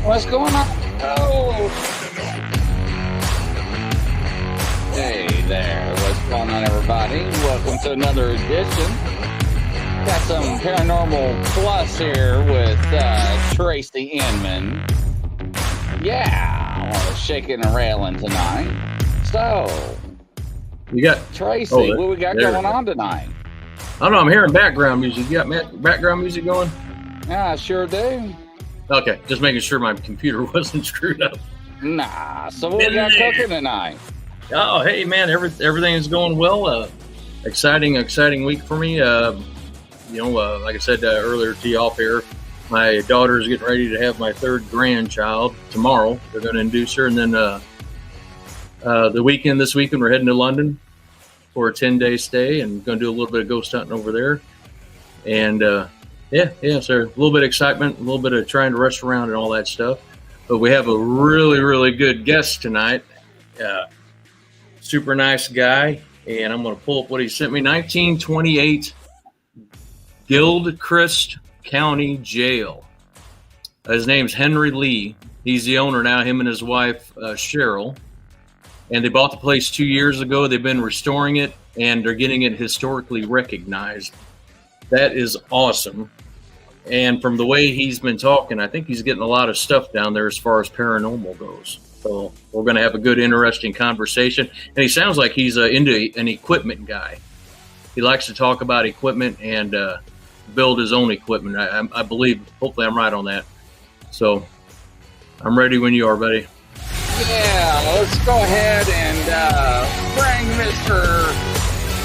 What's going on? Oh, hey there. What's going on, everybody? Welcome to another edition. Got some Paranormal Plus here with Tracy Inman. Yeah, I want to shaking and railing tonight. So, you got Tracy, what we got going on tonight? I don't know. I'm hearing background music. You got background music going? Yeah, I sure do. Okay, just making sure my computer wasn't screwed up. Nah, so what we got cooking tonight? Oh, hey, man, everything is going well. Exciting week for me. Like I said earlier to you off air, my daughter is getting ready to have my third grandchild tomorrow. They're going to induce her. And then this weekend, we're heading to London for a 10-day stay and going to do a little bit of ghost hunting over there. And, so a little bit of excitement, a little bit of trying to rush around and all that stuff. But we have a really, really good guest tonight. Super nice guy. And I'm going to pull up what he sent me. 1928 Gilchrist County Jail. His name's Henry Lee. He's the owner now, him and his wife, Cheryl. And they bought the place 2 years ago. They've been restoring it, and they're getting it historically recognized. That is awesome. And from the way he's been talking, I think he's getting a lot of stuff down there as far as paranormal goes. So we're going to have a good, interesting conversation. And he sounds like he's into an equipment guy. He likes to talk about equipment and build his own equipment. I believe, hopefully I'm right on that. So I'm ready when you are, buddy. Yeah, let's go ahead and bring Mr.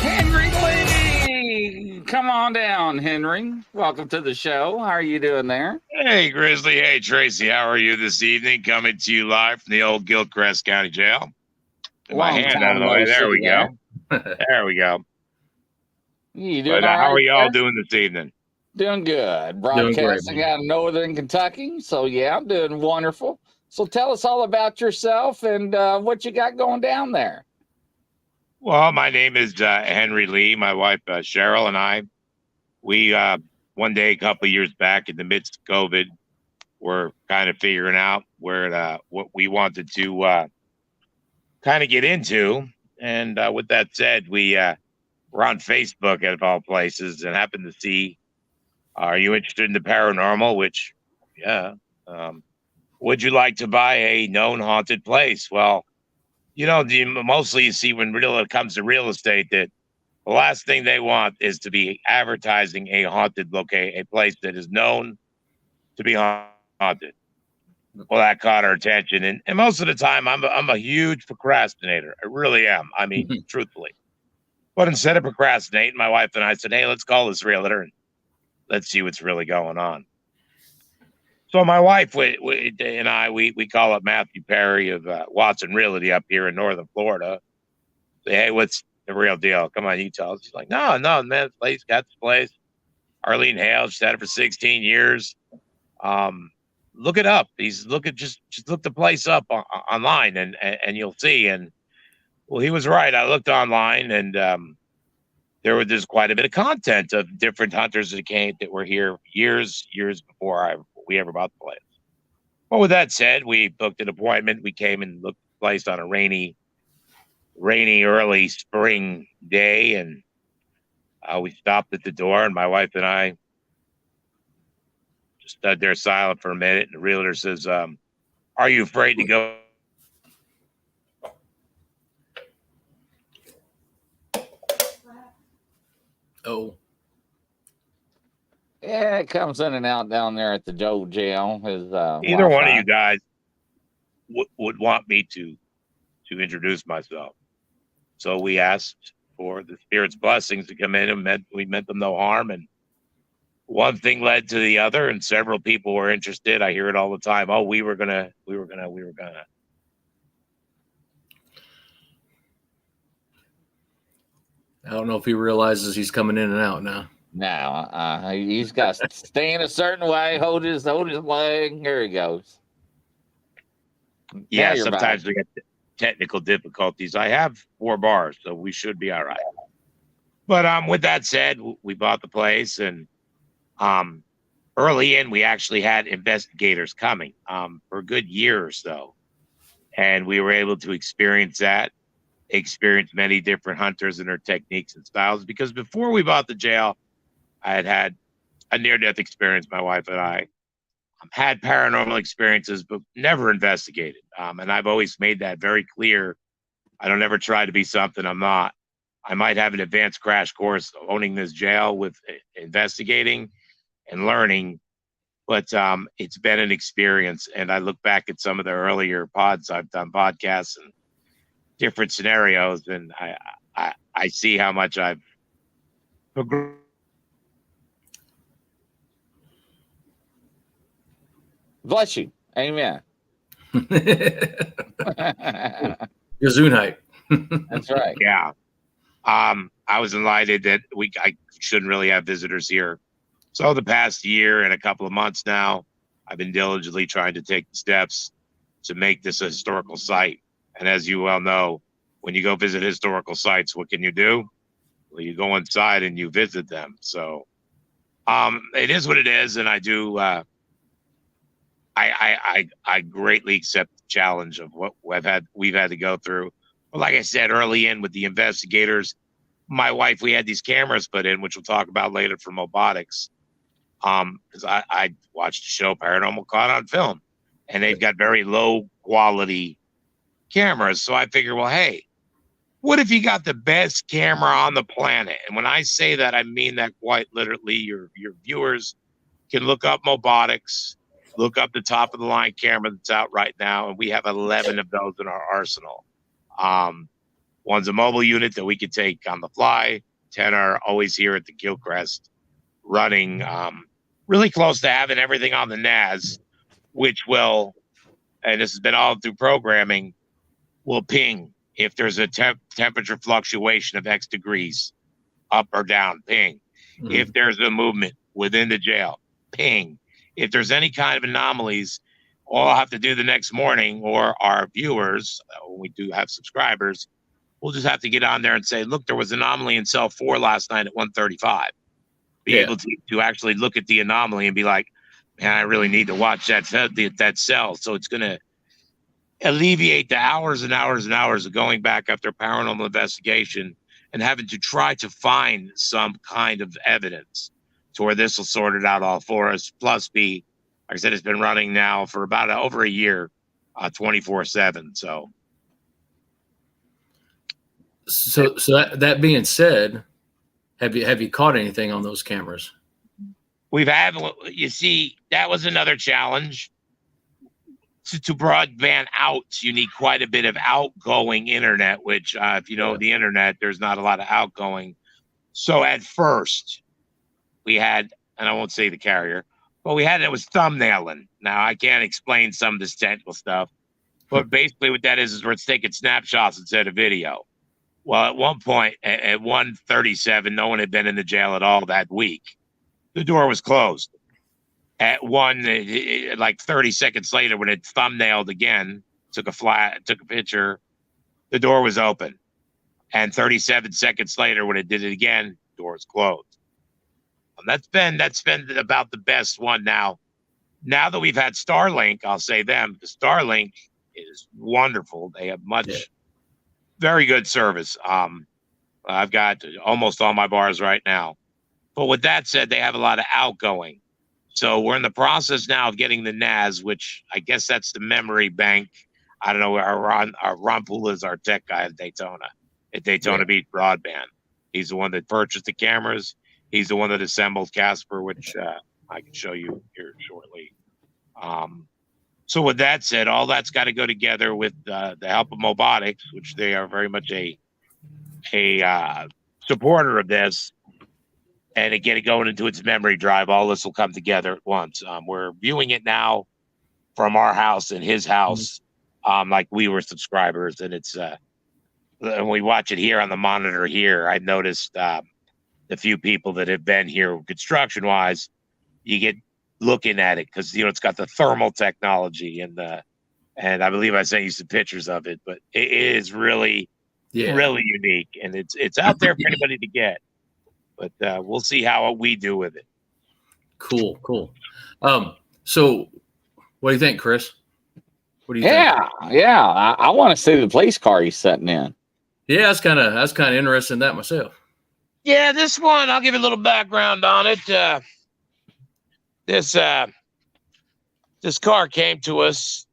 Henry Lee. Come on down, Henry. Welcome to the show. How are you doing there? Hey, Grizzly. Hey, Tracy. How are you this evening? Coming to you live from the Old Gilchrist County Jail. My hand out of the way. There we go. There we go. You doing all right, how are you all doing this evening? Doing good. Broadcasting out of Northern Kentucky. So, yeah, I'm doing wonderful. So tell us all about yourself and what you got going down there. Well, my name is Henry Lee. My wife, Cheryl, and I, we one day a couple of years back in the midst of COVID, were kind of figuring out what we wanted to kind of get into. And with that said, we were on Facebook, of all places, and happened to see, are you interested in the paranormal? Which, yeah. Would you like to buy a known haunted place? Well, mostly you see when it comes to real estate that the last thing they want is to be advertising a haunted a place that is known to be haunted. Well, that caught our attention, and most of the time I'm a huge procrastinator. I really am. I mean, truthfully. But instead of procrastinating, my wife and I said, "Hey, let's call this realtor and let's see what's really going on." So my wife and I, we call up Matthew Perry of Watson Realty up here in northern Florida. Say, hey, what's the real deal? Come on, you tell us. She's like, no, man, got this place. Arlene Hale, she's had it for 16 years. Look it up. Just look the place up online and you'll see. And well, he was right. I looked online and there's quite a bit of content of different hunters that were here years before we ever bought the place. Well, with that said, we booked an appointment. We came and looked at the place on a rainy early spring day, and we stopped at the door, and my wife and I just stood there silent for a minute, and the realtor says, are you afraid to go? Oh. Yeah, it comes in and out down there at the old jail. His Either one of Wi-Fi. you guys would want me to introduce myself. So we asked for the spirit's blessings to come in, and we meant them no harm. And one thing led to the other, and several people were interested. I hear it all the time. Oh, we were gonna. I don't know if he realizes he's coming in and out now. No, he's got to stay in a certain way. Hold his leg. There he goes. Yeah, you're sometimes we get technical difficulties. I have 4 bars, so we should be all right. But with that said, we bought the place, and early in, we actually had investigators coming for a good year or so, and we were able to experience many different hunters and their techniques and styles. Because before we bought the jail, I had a near-death experience. My wife and I had paranormal experiences, but never investigated. And I've always made that very clear. I don't ever try to be something I'm not. I might have an advanced crash course owning this jail with investigating and learning, but it's been an experience. And I look back at some of the earlier pods I've done, podcasts and different scenarios, and I see how much I've progressed. Bless you. Amen. Gesundheit. That's right. Yeah. I was enlightened that I shouldn't really have visitors here. So the past year and a couple of months now, I've been diligently trying to take the steps to make this a historical site. And as you well know, when you go visit historical sites, what can you do? Well, you go inside and you visit them. So it is what it is, and I do. I greatly accept the challenge of what we've had to go through. But like I said early in with the investigators, my wife, we had these cameras put in, which we'll talk about later for robotics. Because I watched the show Paranormal Caught on Film, and they've got very low quality cameras. So I figure, well, hey, what if you got the best camera on the planet? And when I say that, I mean that quite literally. Your viewers can look up robotics, look up the top of the line camera that's out right now, and we have 11 of those in our arsenal. One's a mobile unit that we can take on the fly. 10 are always here at the Gilchrist, running really close to having everything on the NAS, which will, and this has been all through programming, will ping if there's a temperature fluctuation of X degrees, up or down, ping. Mm-hmm. If there's a movement within the jail, ping. If there's any kind of anomalies, all I'll have to do the next morning, or our viewers, when we do have subscribers, we'll just have to get on there and say, look, there was an anomaly in cell 4 last night at 1:35. Be able to actually look at the anomaly and be like, man, I really need to watch that cell. So it's going to alleviate the hours and hours and hours of going back after paranormal investigation and having to try to find some kind of evidence to where this will sort it out all for us. Plus, like I said, it's been running now for about over a year, 24/7. So that being said, have you caught anything on those cameras? You see, that was another challenge. To broadband out, you need quite a bit of outgoing internet, which if you know the internet, there's not a lot of outgoing. So at first we had, and I won't say the carrier, but it was thumbnailing. Now I can't explain some of this technical stuff, but basically what that is where it's taking snapshots instead of video. Well, at one point at 1:37, no one had been in the jail at all that week. The door was closed. At like 30 seconds later, when it thumbnailed again, took a picture, the door was open. And 37 seconds later, when it did it again, the door was closed. And that's been about the best one now. Now that we've had Starlink, I'll say them, the Starlink is wonderful. They have very good service. I've got almost all my bars right now. But with that said, they have a lot of outgoing. So we're in the process now of getting the NAS, which I guess that's the memory bank. I don't know where Ron Poole is our tech guy at Daytona Beach Broadband. He's the one that purchased the cameras. He's the one that assembled Casper, which I can show you here shortly. So with that said, all that's got to go together with the help of Mobotics, which they are very much a supporter of this, and to get it going into its memory drive. All this will come together at once. We're viewing it now from our house and his house, like we were subscribers, and it's and we watch it here on the monitor here. I've noticed the few people that have been here construction wise, you get looking at it because it's got the thermal technology and I believe I sent you some pictures of it, but it is really really unique, and it's out there for anybody to get. But we'll see how we do with it. Cool. So what do you think, Chris? What do you think? Yeah. I want to see the police car he's sitting in. Yeah, that's kind of interesting, that myself. Yeah, this one, I'll give you a little background on it. This car came to us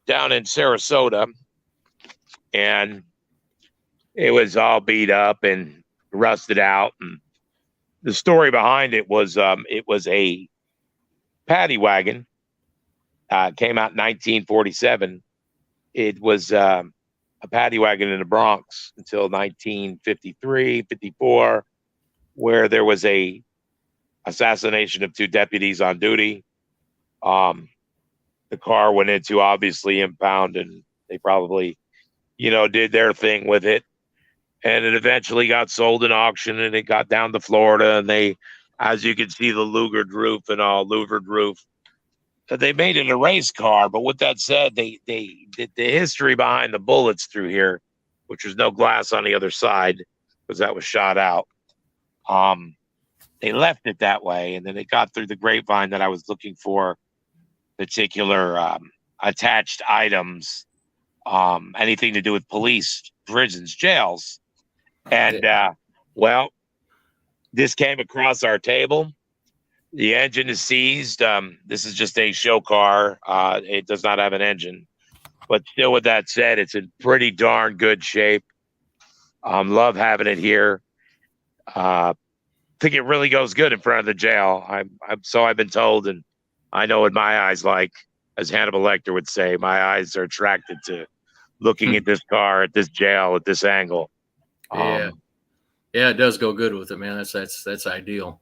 down in Sarasota, and it was all beat up and rusted out. And the story behind it was a paddy wagon. Came out in 1947. It was a paddy wagon in the Bronx until 1953, 54, where there was a assassination of two deputies on duty. The car went into obviously impound, and they probably, did their thing with it. And it eventually got sold in auction, and it got down to Florida. And they, as you can see, the louvered roof. They made it a race car. But with that said, the history behind the bullets through here, which was no glass on the other side because that was shot out. They left it that way, and then it got through the grapevine that I was looking for particular attached items, anything to do with police, prisons, jails. And this came across our table. The engine is seized. This is just a show car. It does not have an engine, but still, with that said, it's in pretty darn good shape. Love having it here. Think it really goes good in front of the jail. I've been told, and I know in my eyes, like as Hannibal Lecter would say, my eyes are attracted to looking at this car, at this jail, at this angle. Yeah, it does go good with it, man. That's ideal.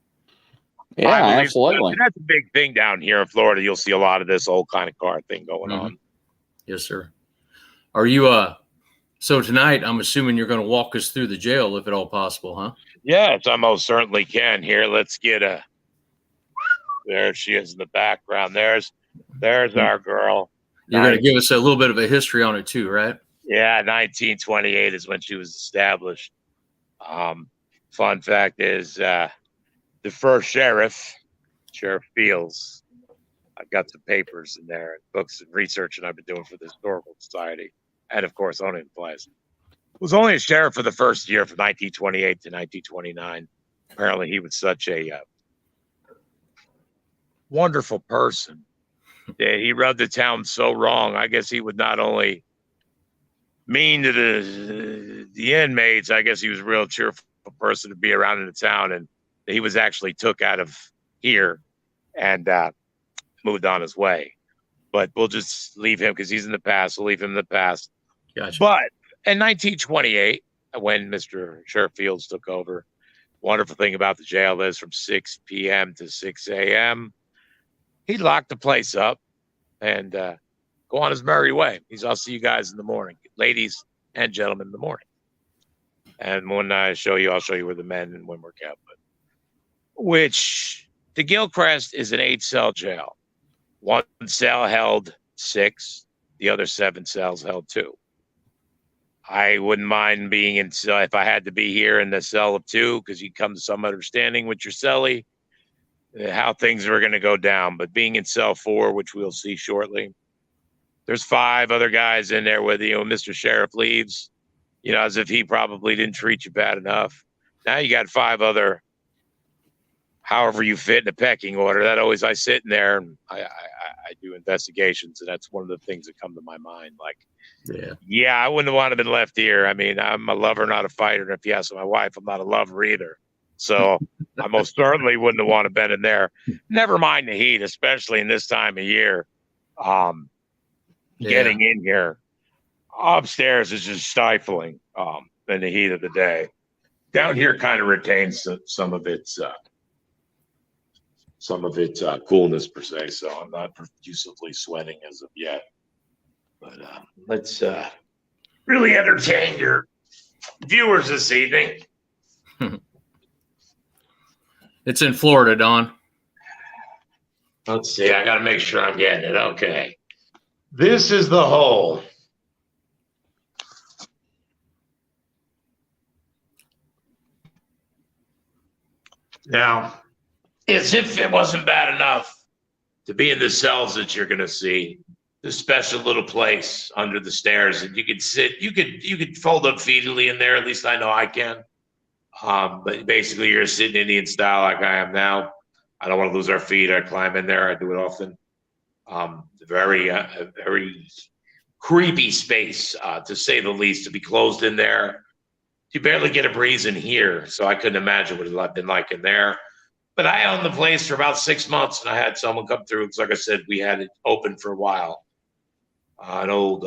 Yeah, absolutely. That's a big thing down here in Florida. You'll see a lot of this old kind of car thing going on. Yes, sir. Are you so tonight, I'm assuming you're going to walk us through the jail if at all possible, huh? Yes, I most certainly can. Here, let's get there she is in the background. There's our girl. You're going to give us a little bit of a history on it too, right? Yeah, 1928 is when she was established. Fun fact is the first Sheriff Fields, I've got some papers in there, books and research that I've been doing for the Historical Society, and of course owning the place. Was only a sheriff for the first year from 1928 to 1929. Apparently he was such a wonderful person. Yeah, he rubbed the town so wrong. I guess he would not only mean to the inmates, I guess he was a real cheerful person to be around in the town. And he was actually took out of here and moved on his way. But we'll just leave him because he's in the past. We'll leave him in the past. Gotcha. But in 1928, when Mr. Sheriff Fields took over, wonderful thing about the jail is from 6 p.m. to 6 a.m., he'd lock the place up and go on his merry way. I'll see you guys in the morning, ladies and gentlemen, in the morning. And when I'll show you where the men and women were kept. Which the Gilchrist is an 8-cell jail. One cell held 6, the other 7 cells held 2. I wouldn't mind being in cell if I had to be here in the cell of 2, because you come to some understanding with your cellie how things are going to go down. But being in cell 4, which we'll see shortly, there's 5 other guys in there with you. When Mr. Sheriff leaves, as if he probably didn't treat you bad enough. Now you got 5 other, however you fit in a pecking order. I sit in there and I do investigations, and that's one of the things that come to my mind. Like, yeah, I wouldn't want to have been left here. I mean, I'm a lover, not a fighter. And if you ask my wife, I'm not a lover either. So I most certainly wouldn't have wanted to been in there. Never mind the heat, especially in this time of year. Getting in here upstairs is just stifling in the heat of the day. Down here kind of retains some of its coolness per se. So I'm not profusively sweating as of yet. But let's really entertain your viewers this evening. It's in Florida, Don. Let's see. I got to make sure I'm getting it. Okay. This is the hole. Now, as if it wasn't bad enough to be in the cells that you're going to see, this special little place under the stairs, and you could sit. You could fold up feetally in there. At least I know I can. But basically, you're sitting Indian style like I am now. I don't want to lose our feet. I climb in there. I do it often. Very creepy space, to say the least, to be closed in there. You barely get a breeze in here, so I couldn't imagine what it would have been like in there. But I owned the place for about 6 months, and I had someone come through. Because, like I said, we had it open for a while. An old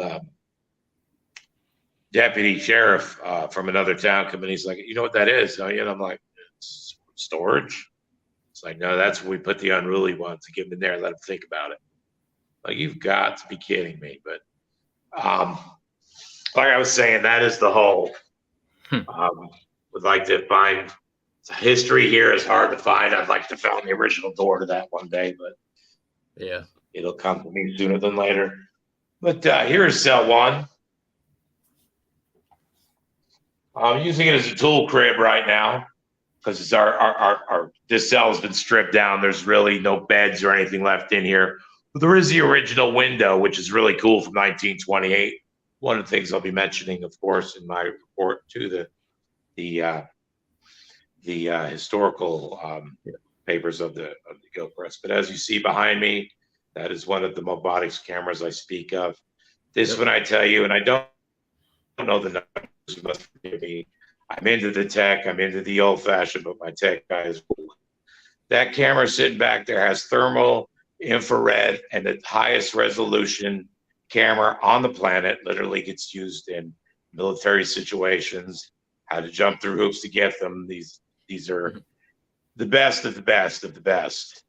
deputy sheriff from another town come in. He's like, "You know what that is?" And I'm like, "It's storage." It's like, "No, that's where we put the unruly ones to get them in there and let them think about it." Like, you've got to be kidding me. But like I was saying, that is the hole. Would like to find history here is hard to find. I'd like to find the original door to that one day, but yeah, it'll come to me sooner than later. But here's cell 1. I'm using it as a tool crib right now because it's this cell has been stripped down. There's really no beds or anything left in here. But there is the original window, which is really cool, from 1928. One of the things I'll be mentioning, of course, in my report to the historical papers of the Gilchrist. But as you see behind me, that is one of the robotics cameras I speak of. This one I tell you, and I don't know the numbers, you must forgive me. I'm into the tech, I'm into the old fashioned, but my tech guy is cool. That camera sitting back there has thermal, infrared, and the highest resolution camera on the planet. Literally gets used in military situations, how to jump through hoops to get them. These are the best of the best of the best.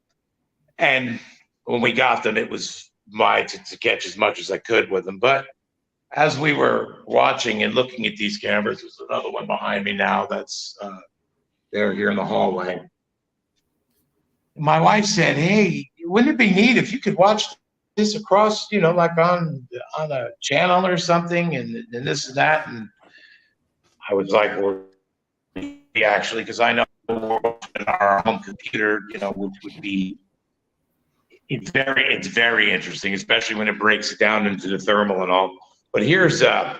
And when we got them, it was to catch as much as I could with them. But as we were watching and looking at these cameras, there's another one behind me now that's there here in the hallway. My wife said, "Hey, wouldn't it be neat if you could watch this across, like on a channel or something, and this and that?" And I was like, "Well, actually, because I know our home computer, which would be it's very interesting, especially when it breaks it down into the thermal and all." But here's our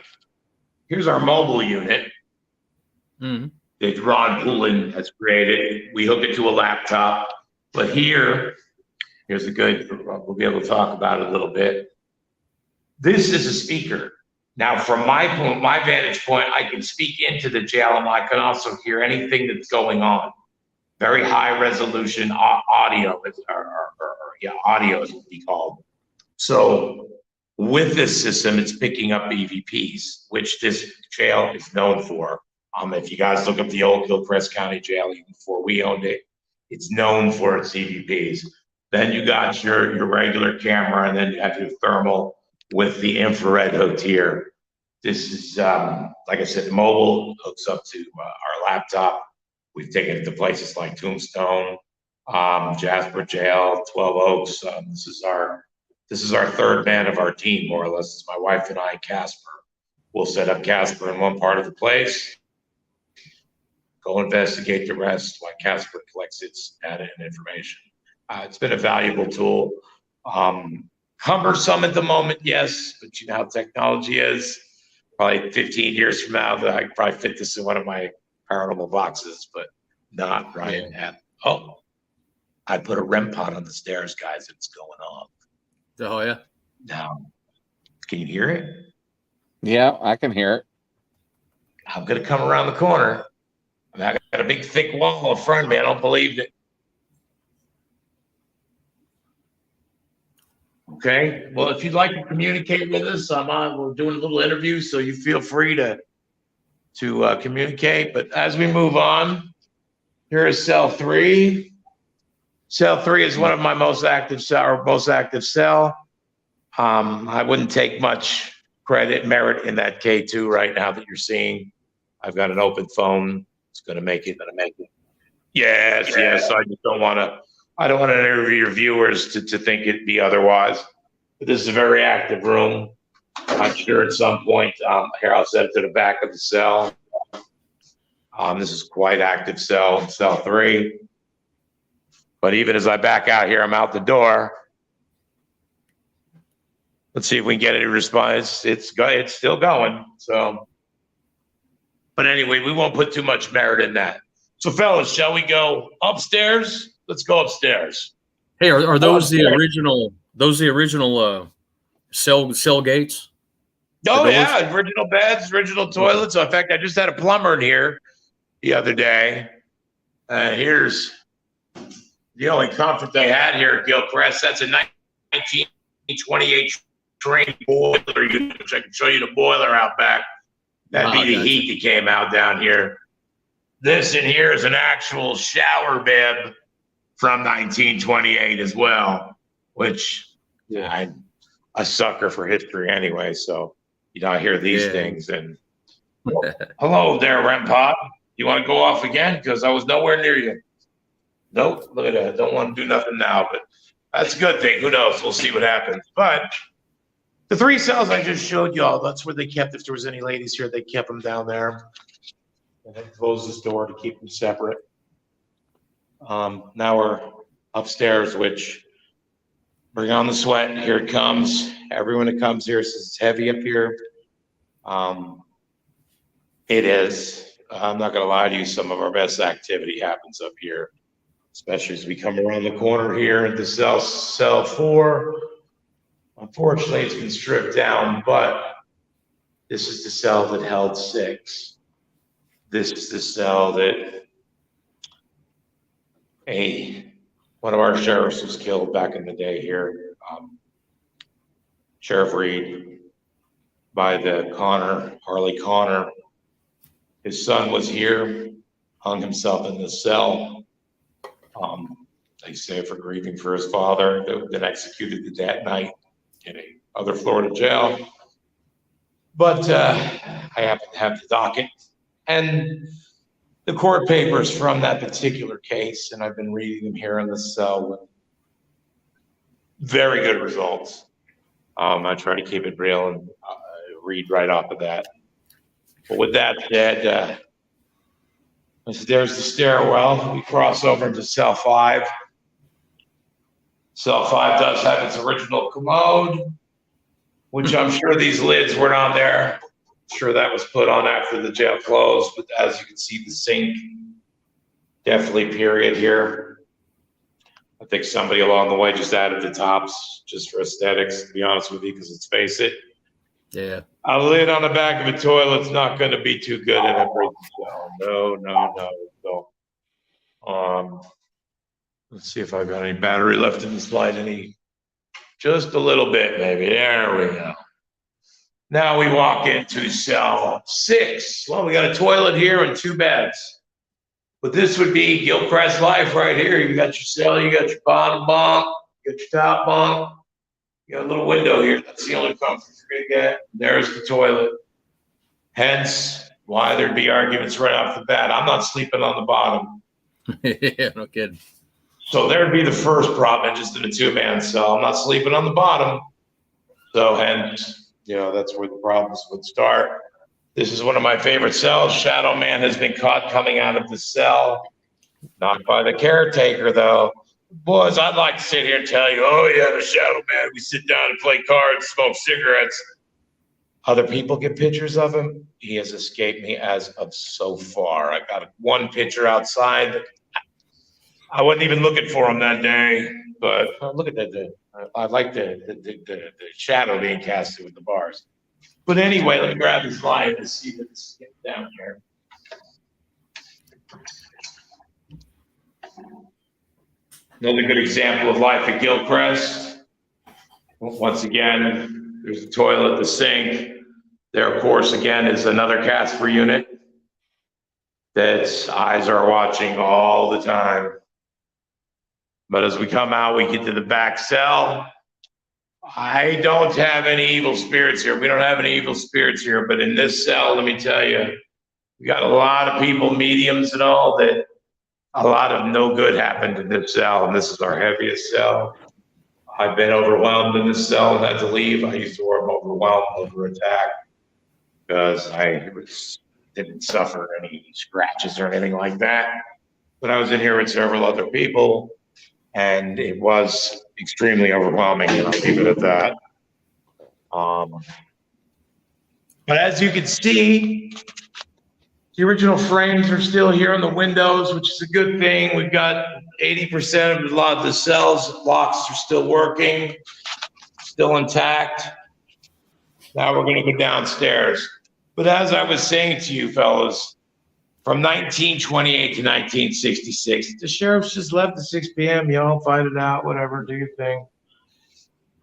mobile unit that Ron Poulin has created. We hook it to a laptop, but here's a good. We'll be able to talk about it a little bit. This is a speaker. Now, from my vantage point, I can speak into the jail, and I can also hear anything that's going on. Very high resolution audio, audio is what we call. So with this system, it's picking up EVPs, which this jail is known for. If you guys look up the Old Gilchrist County Jail, even before we owned it, it's known for its EVPs. Then you got your regular camera, and then you have your thermal with the infrared hooked here. This is, like I said, mobile, hooks up to our laptop. We've taken it to places like Tombstone, Jasper Jail, 12 Oaks. This is our third man of our team, more or less. It's my wife and I, Casper. We'll set up Casper in one part of the place, go investigate the rest while Casper collects its data and information. It's been a valuable tool. Cumbersome at the moment, yes, but you know how technology is. Probably 15 years from now, I could probably fit this in one of my paranormal boxes, but not right now. Oh, I put a REM pod on the stairs, guys. It's going off. Oh, yeah. Now, can you hear it? Yeah, I can hear it. I'm going to come around the corner. I got Got a big thick wall in front of me. I don't believe it. Okay. Well, if you'd like to communicate with us, we're doing a little interview, so you feel free to communicate. But as we move on, here is cell 3. Cell 3 is one of my most active cell. I wouldn't take much merit in that K2 right now that you're seeing. I've got an open phone. It's going to make it. Yes. I just don't want to. I don't want to interview your viewers to think it'd be otherwise. But this is a very active room. I'm sure at some point here I'll set it to the back of the cell. This is quite active cell 3. But even as I back out here, I'm out the door. Let's see if we can get any response. It's still going. So, but anyway, we won't put too much merit in that. So, fellas, shall we go upstairs? Let's go upstairs. Hey, are those the original? Those the original cell gates? Oh yeah, original beds, original toilets. So in fact, I just had a plumber in here the other day. Here's the only comfort they had here at Gilchrist. That's a 1928 train boiler unit, which I can show you the boiler out back. That'd be the heat that came out down here. This in here is an actual shower bib from 1928 as well, which I'm a sucker for history anyway. So, I hear these things and hello there, Rempod. You want to go off again? Because I was nowhere near you. Nope, look at that. Don't want to do nothing now, but that's a good thing. Who knows? We'll see what happens. But the 3 cells I just showed y'all, that's where they kept, if there was any ladies here, they kept them down there. And then close this door to keep them separate. Now we're upstairs, which bring on the sweat. Here it comes. Everyone that comes here says it's heavy up here. It is. I'm not going to lie to you. Some of our best activity happens up here, especially as we come around the corner here into cell 4. Unfortunately, it's been stripped down, but this is the cell that held 6. This is the cell that one of our sheriffs was killed back in the day here. Sheriff Reed, by the Harley Connor. His son was here, hung himself in the cell. They say for grieving for his father, that executed that night in other Florida jail. But I happen to have the docket and the court papers from that particular case, and I've been reading them here in the cell with very good results. I try to keep it real and read right off of that. But with that said, there's the stairwell. We cross over into cell 5. Cell 5 does have its original commode, which I'm sure these lids weren't on there. I'm sure that was put on after the jail closed, but as you can see, the sink, definitely period here. I think somebody along the way just added the tops just for aesthetics, to be honest with you, because let's face it. Yeah. A lid on the back of a toilet's not going to be too good in a prison cell. No. So, let's see if I've got any battery left in this light. Just a little bit, maybe. There we go. Now we walk into cell 6. Well, we got a toilet here and 2 beds. But this would be Gilchrist life right here. You got your cell, you got your bottom bunk, you got your top bunk. You got a little window here. That's the only comfort you're going to get. There's the toilet. Hence, why there'd be arguments right off the bat. I'm not sleeping on the bottom. Yeah, no kidding. So there'd be the first problem, just in a 2-man cell. I'm not sleeping on the bottom. So hence, that's where the problems would start. This is one of my favorite cells. Shadow Man has been caught coming out of the cell. Not by the caretaker, though. Boys, I'd like to sit here and tell you, oh, yeah, the Shadow Man, we sit down and play cards, smoke cigarettes. Other people get pictures of him. He has escaped me as of so far. I got 1 picture outside. I wasn't even looking for him that day, but look at that. I like the shadow being casted with the bars. But anyway, let me grab this light and see if it's getting down here. Another good example of life at Gilchrist. Once again, there's the toilet, the sink. There, of course, again, is another Casper unit that's eyes are watching all the time. But as we come out, we get to the back cell. I don't have any evil spirits here. We don't have any evil spirits here. But in this cell, let me tell you, we got a lot of people, mediums and all, that a lot of no good happened in this cell. And this is our heaviest cell. I've been overwhelmed in this cell and had to leave. I used to work overwhelmed over attack because didn't suffer any scratches or anything like that. But I was in here with several other people, and it was extremely overwhelming, and I'll leave it at that. But as you can see, the original frames are still here on the windows, which is a good thing. We've got 80% of a lot of the cells, locks are still working, still intact. Now we're going to go downstairs. But as I was saying to you fellas, from 1928 to 1966, the sheriff's just left at 6 p.m. Y'all fight it out, whatever, do your thing.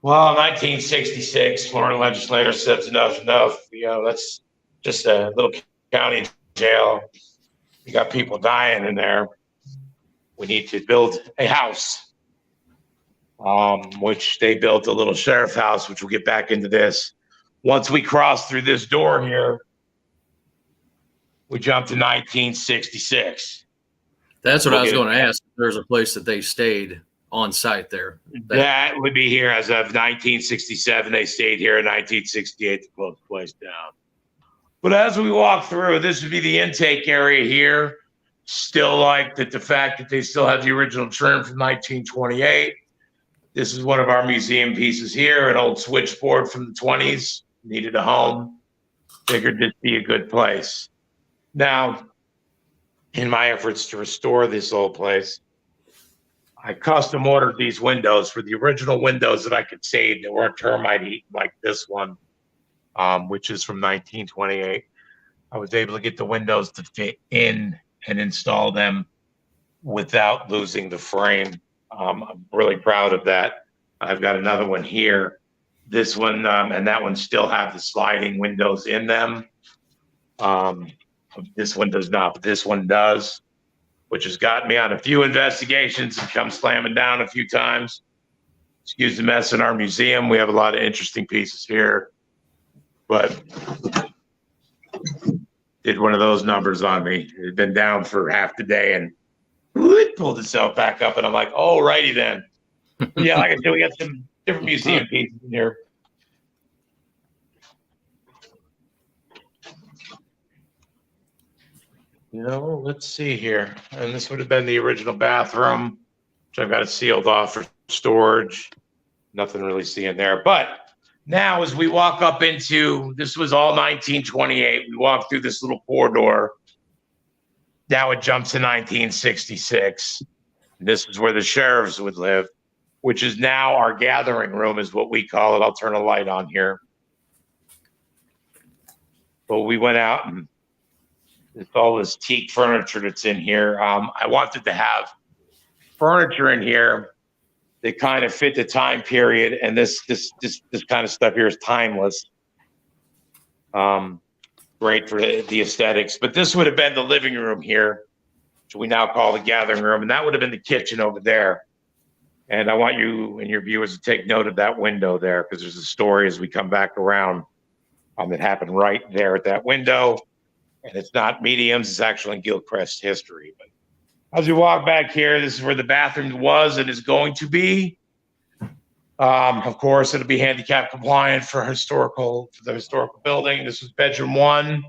Well, 1966, Florida legislator says enough. That's just a little county jail. You got people dying in there. We need to build a house, which they built a little sheriff house, which we'll get back into this. Once we cross through this door here, we jump to 1966. That's what I was going to ask. There's a place that they stayed on site there. That would be here as of 1967. They stayed here in 1968 to close the place down. But as we walk through, this would be the intake area here. Still like that the fact that they still have the original trim from 1928. This is one of our museum pieces here, an old switchboard from the 20s. Needed a home. Figured this would be a good place. Now, in my efforts to restore this old place, I custom ordered these windows for the original windows that I could save that weren't termite eaten like this one, which is from 1928. I was able to get the windows to fit in and install them without losing the frame. I'm really proud of that. I've got another one here. This one and that one still have the sliding windows in them. This one does not, but this one does, which has gotten me on a few investigations and come slamming down a few times. Excuse the mess in our museum. We have a lot of interesting pieces here, but did one of those numbers on me. It had been down for half the day and it pulled itself back up. And I'm like, oh, righty then. Yeah, like I said, we got some different museum pieces in here. Let's see here. And this would have been the original bathroom, which I've got it sealed off for storage. Nothing really seeing there. But now as we walk up into, this was all 1928. We walk through this little corridor. Now it jumps to 1966. This is where the sheriffs would live, which is now our gathering room is what we call it. I'll turn a light on here. But we went out and it's all this teak furniture that's in here. I wanted to have furniture in here that kind of fit the time period, and this kind of stuff here is timeless. Great for the aesthetics. But this would have been the living room here, which we now call the gathering room, and that would have been the kitchen over there. And I want you and your viewers to take note of that window there, because there's a story as we come back around that happened right there at that window. And it's not mediums, it's actually in Gilchrist history. But as we walk back here, this is where the bathroom was and is going to be. Of course, it'll be handicap compliant for the historical building. This was bedroom 1,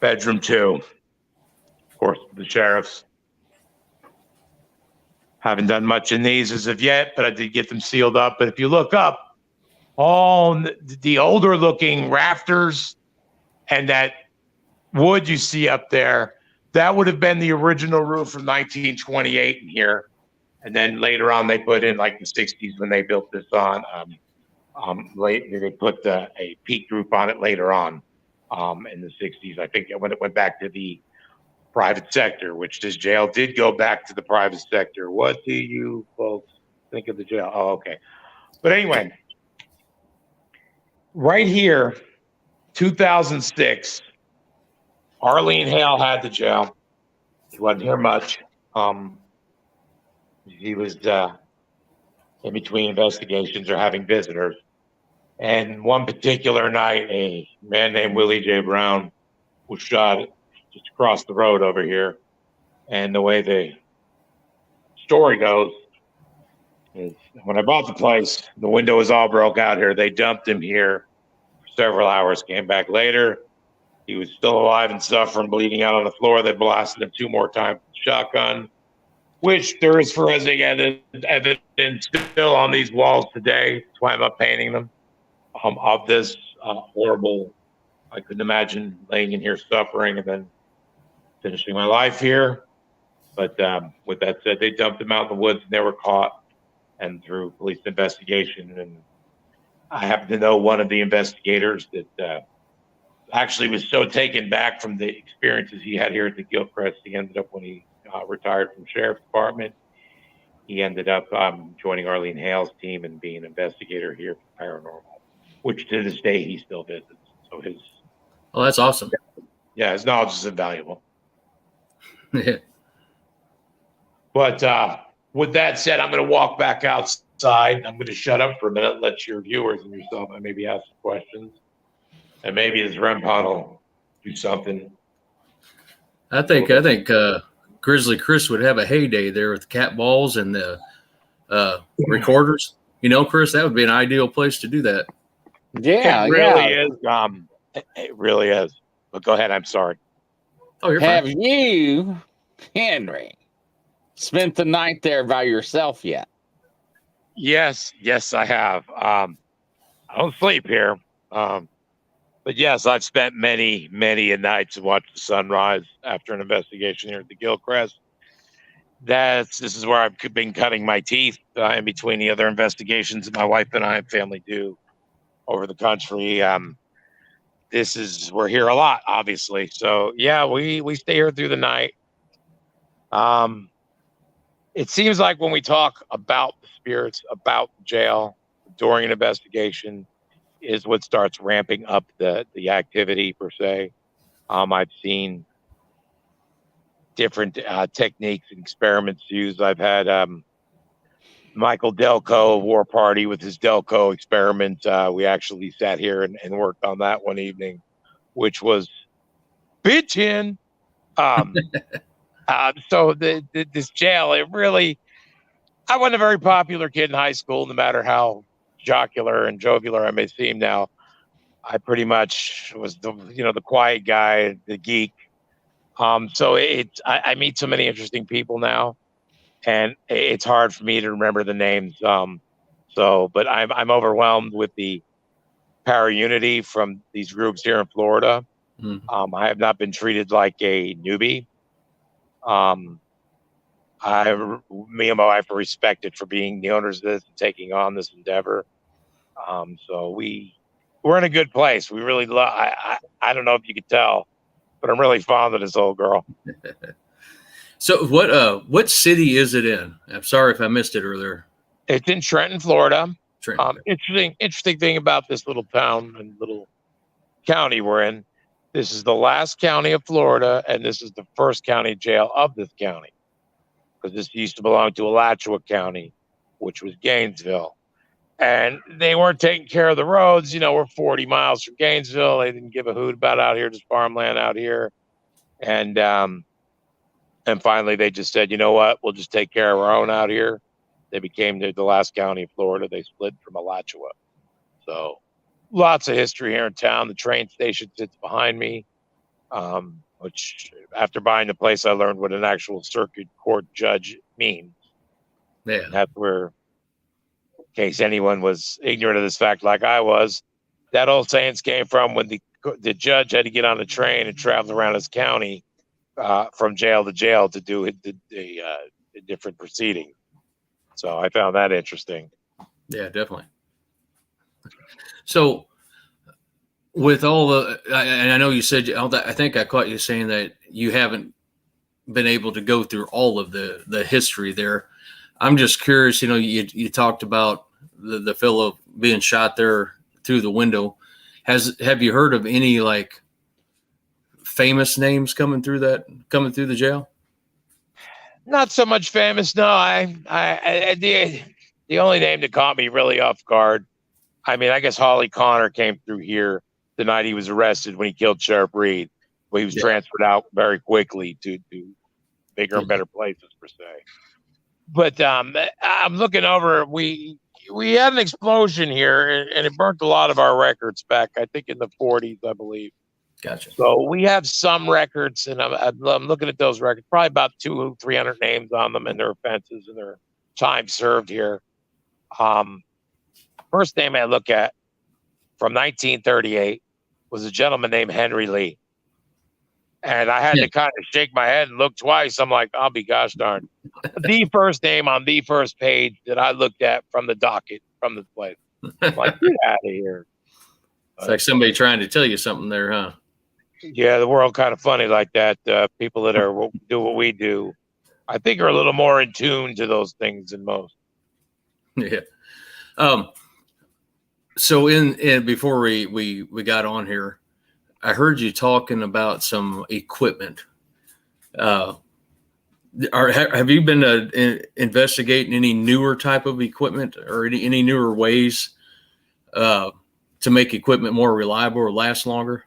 bedroom 2. Of course, the sheriffs. Haven't done much in these as of yet, but I did get them sealed up. But if you look up, all the older looking rafters and that wood you see up there, that would have been the original roof from 1928 in here. And then later on, they put in like the 60s when they built this on. They put a peaked roof on it later on in the 60s. I think when it went back to the private sector, which this jail did go back to the private sector. What do you folks think of the jail? Oh, okay. But anyway, right here, 2006, Arlene Hale had the jail. He wasn't here much. He was in between investigations or having visitors. And one particular night, a man named Willie J. Brown was shot just across the road over here. And the way the story goes is when I bought the place, the window was all broke out here. They dumped him here for several hours, came back later. He was still alive and suffering, bleeding out on the floor. They blasted him 2 more times with a shotgun, which there is forensic evidence still on these walls today. That's why I'm up painting them, of this horrible. I couldn't imagine laying in here suffering and then finishing my life here. But with that said, they dumped him out in the woods and they were caught. And through police investigation, and I happen to know one of the investigators that actually was so taken back from the experiences he had here at the Gilchrist. He ended up, when he retired from sheriff's department, he ended up joining Arlene Hale's team and being an investigator here for Paranormal, which to this day he still visits. So his that's awesome. Yeah, his knowledge is invaluable. Yeah. But with that said, I'm going to walk back outside. I'm going to shut up for a minute, let your viewers and yourself maybe ask some questions. And maybe this REM pod will do something. I think Grizzly Chris would have a heyday there with the cat balls and the recorders. You know, Chris, that would be an ideal place to do that. Yeah, it really is. It really is. But go ahead. I'm sorry. Oh, you're Have fine. you, Henry, spent the night there by yourself yet? Yes, I have. I don't sleep here. But yes, I've spent many a nights to watch the sunrise after an investigation here at the Gilchrist. This is where I've been cutting my teeth in between the other investigations that my wife and I and family do over the country. We're here a lot, obviously. So yeah, we stay here through the night. It seems like when we talk about the spirits, about the jail during an investigation, is what starts ramping up the activity per se. I've seen different techniques and experiments used. I've had Michael Delco of War Party with his Delco experiment. We actually sat here and worked on that one evening, which was bitchin'. So this jail, it really, I wasn't a very popular kid in high school, no matter how jocular and jovial I may seem now. I pretty much was the quiet guy, the geek. So I meet so many interesting people now, and it's hard for me to remember the names. But I'm overwhelmed with the para unity from these groups here in Florida. Mm-hmm. I have not been treated like a newbie. Me and my wife are respected for being the owners of this and taking on this endeavor. So we're in a good place. We really love. I don't know if you could tell, but I'm really fond of this old girl. So what city is it in? I'm sorry if I missed it earlier. It's in Trenton, Florida. Trenton. Interesting thing about this little town and little county we're in. This is the last county of Florida, and this is the first county jail of this county, because this used to belong to Alachua County, which was Gainesville. And they weren't taking care of the roads. We're 40 miles from Gainesville. They didn't give a hoot about out here, just farmland out here. And finally, they just said, you know what? We'll just take care of our own out here. They became the last county of Florida. They split from Alachua. So lots of history here in town. The train station sits behind me, which after buying the place, I learned what an actual circuit court judge means. Yeah. And that's where, in case anyone was ignorant of this fact like I was, that old saying came from when the judge had to get on a train and travel around his county from jail to jail to do the different proceedings. So I found that interesting. Yeah, definitely. So with all and I know you said, I think I caught you saying that you haven't been able to go through all of the history there. I'm just curious, you talked about the fellow being shot there through the window. Have you heard of any like famous names coming through the jail? Not so much famous. No, the only name that caught me really off guard. I mean, I guess Holly Connor came through here the night he was arrested when he killed Sheriff Reed. But he was transferred out very quickly to bigger and better places per se. But I'm looking over. We had an explosion here, and it burnt a lot of our records back, I think, in the 40s, I believe. Gotcha. So we have some records, and I'm looking at those records, probably about 200-300 names on them and their offenses and their time served here. First name I look at from 1938 was a gentleman named Henry Lee. And I had to kind of shake my head and look twice. I'm like, I'll be gosh darn. The first name on the first page that I looked at from the docket from this place. I'm like, get out of here. It's like somebody trying to tell you something there, huh? Yeah, the world kind of funny like that. People that do what we do, I think, are a little more in tune to those things than most. Yeah. So in before we got on here, I heard you talking about some equipment. Have you been investigating any newer type of equipment or any newer ways to make equipment more reliable or last longer?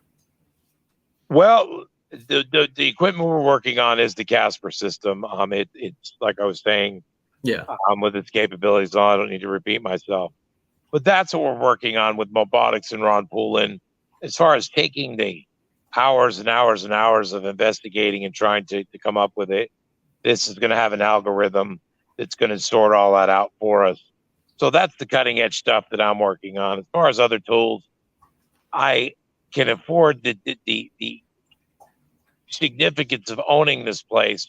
Well, the equipment we're working on is the Casper system. It's like I was saying, with its capabilities. I don't need to repeat myself, but that's what we're working on with Mobotics and Ron Poulin. As far as taking the hours and hours and hours of investigating and trying to come up with it, this is going to have an algorithm that's going to sort all that out for us. So that's the cutting edge stuff that I'm working on. As far as other tools, I can afford the significance of owning this place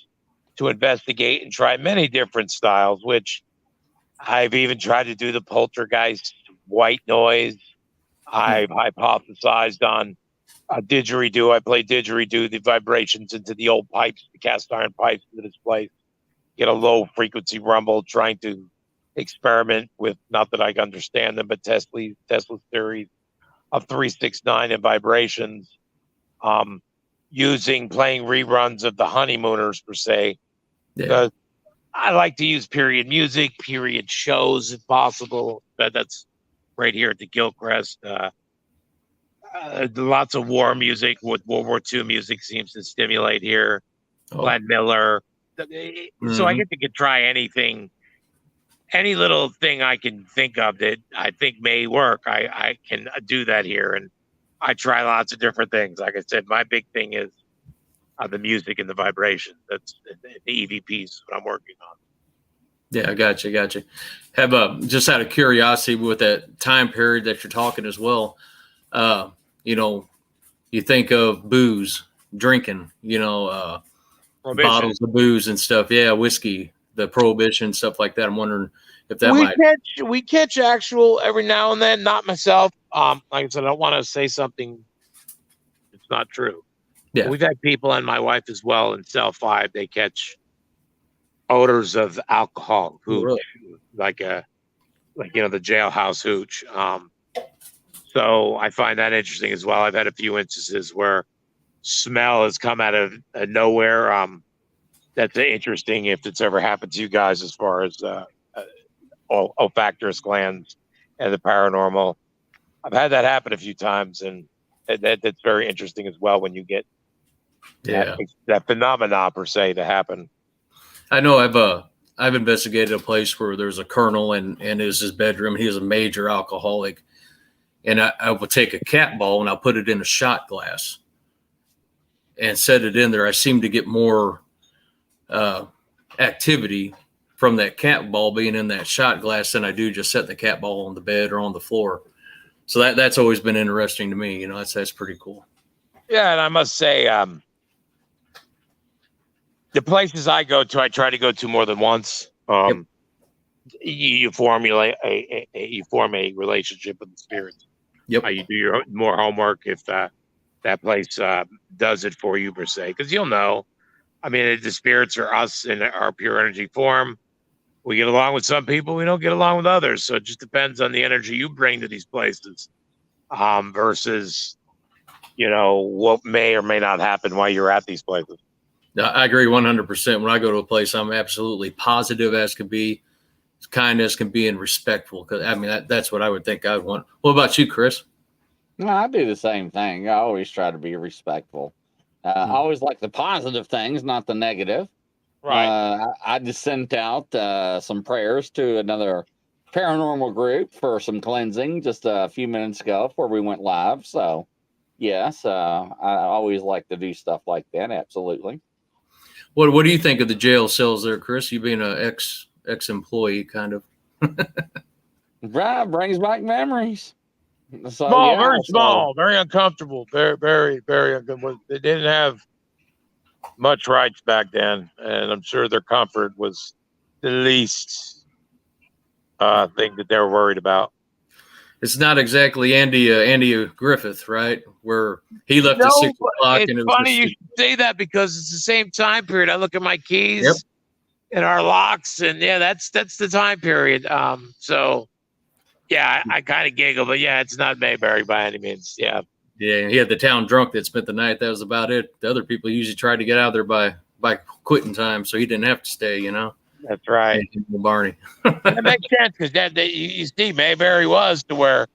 to investigate and try many different styles, which I've even tried to do the poltergeist white noise. I've hypothesized on a didgeridoo. I play didgeridoo, the vibrations into the old pipes, the cast iron pipes into this place, get a low frequency rumble, trying to experiment with, not that I understand them, but Tesla's theories of 369 and vibrations, playing reruns of the Honeymooners per se. Yeah. I like to use period music, period shows if possible. That's right here at the Gilchrist. Lots of war music with World War II music seems to stimulate here. Glenn Miller. So I get to try anything, any little thing I can think of that I think may work. I can do that here, and I try lots of different things. Like I said, my big thing is the music and the vibration. That's the EVPs what I'm working on. Yeah, I got you. Have just out of curiosity with that time period that you're talking as well, you think of booze, drinking, bottles of booze and stuff. Yeah, whiskey, the prohibition, stuff like that. I'm wondering if that we catch actual every now and then, not myself. Like I said, I don't want to say something that's not true. Yeah. We've had people, and my wife as well, in cell 5, they catch odors of alcohol, hooch, really? like the jailhouse hooch. So I find that interesting as well. I've had a few instances where smell has come out of nowhere. That's interesting if it's ever happened to you guys as far as olfactory glands and the paranormal. I've had that happen a few times, and that's very interesting as well when you get that phenomena per se to happen. I know I've investigated a place where there's a colonel and it was his bedroom. He was a major alcoholic, and I will take a cat ball and I'll put it in a shot glass and set it in there. I seem to get more activity from that cat ball being in that shot glass than I do just setting the cat ball on the bed or on the floor. So that's always been interesting to me. That's pretty cool. Yeah, and I must say, the places I go to, I try to go to more than once. You form a relationship with the spirits. Yep. You do your more homework if that place does it for you per se, because you'll know. I mean, the spirits are us in our pure energy form. We get along with some people, we don't get along with others. So it just depends on the energy you bring to these places, versus, what may or may not happen while you're at these places. I agree 100%. When I go to a place, I'm absolutely positive as can be, as kind as can be, and respectful. Because I mean, that's what I would think I would want. What about you, Chris? No, I do the same thing. I always try to be respectful. I always like the positive things, not the negative. Right. I just sent out some prayers to another paranormal group for some cleansing just a few minutes ago before we went live. So, yes, I always like to do stuff like that. Absolutely. What do you think of the jail cells there, Chris? You being an ex employee, kind of. Right, brings back memories. So, Small, yeah, very small, very uncomfortable, very, very, very uncomfortable. They didn't have much rights back then, and I'm sure their comfort was the least thing that they were worried about. It's not exactly Andy Griffith, right? Where he left at 6 o'clock, it's and it was funny you just, should say that because it's the same time period. I look at my keys Yep. and our locks, and yeah, that's the time period. So yeah, I kind of giggle, but yeah, it's not Mayberry by any means. Yeah. Yeah, he had the town drunk that spent the night. That was about it. The other people usually tried to get out of there by quitting time, so he didn't have to stay. That's right. Barney. That makes sense because you see, Mayberry was to where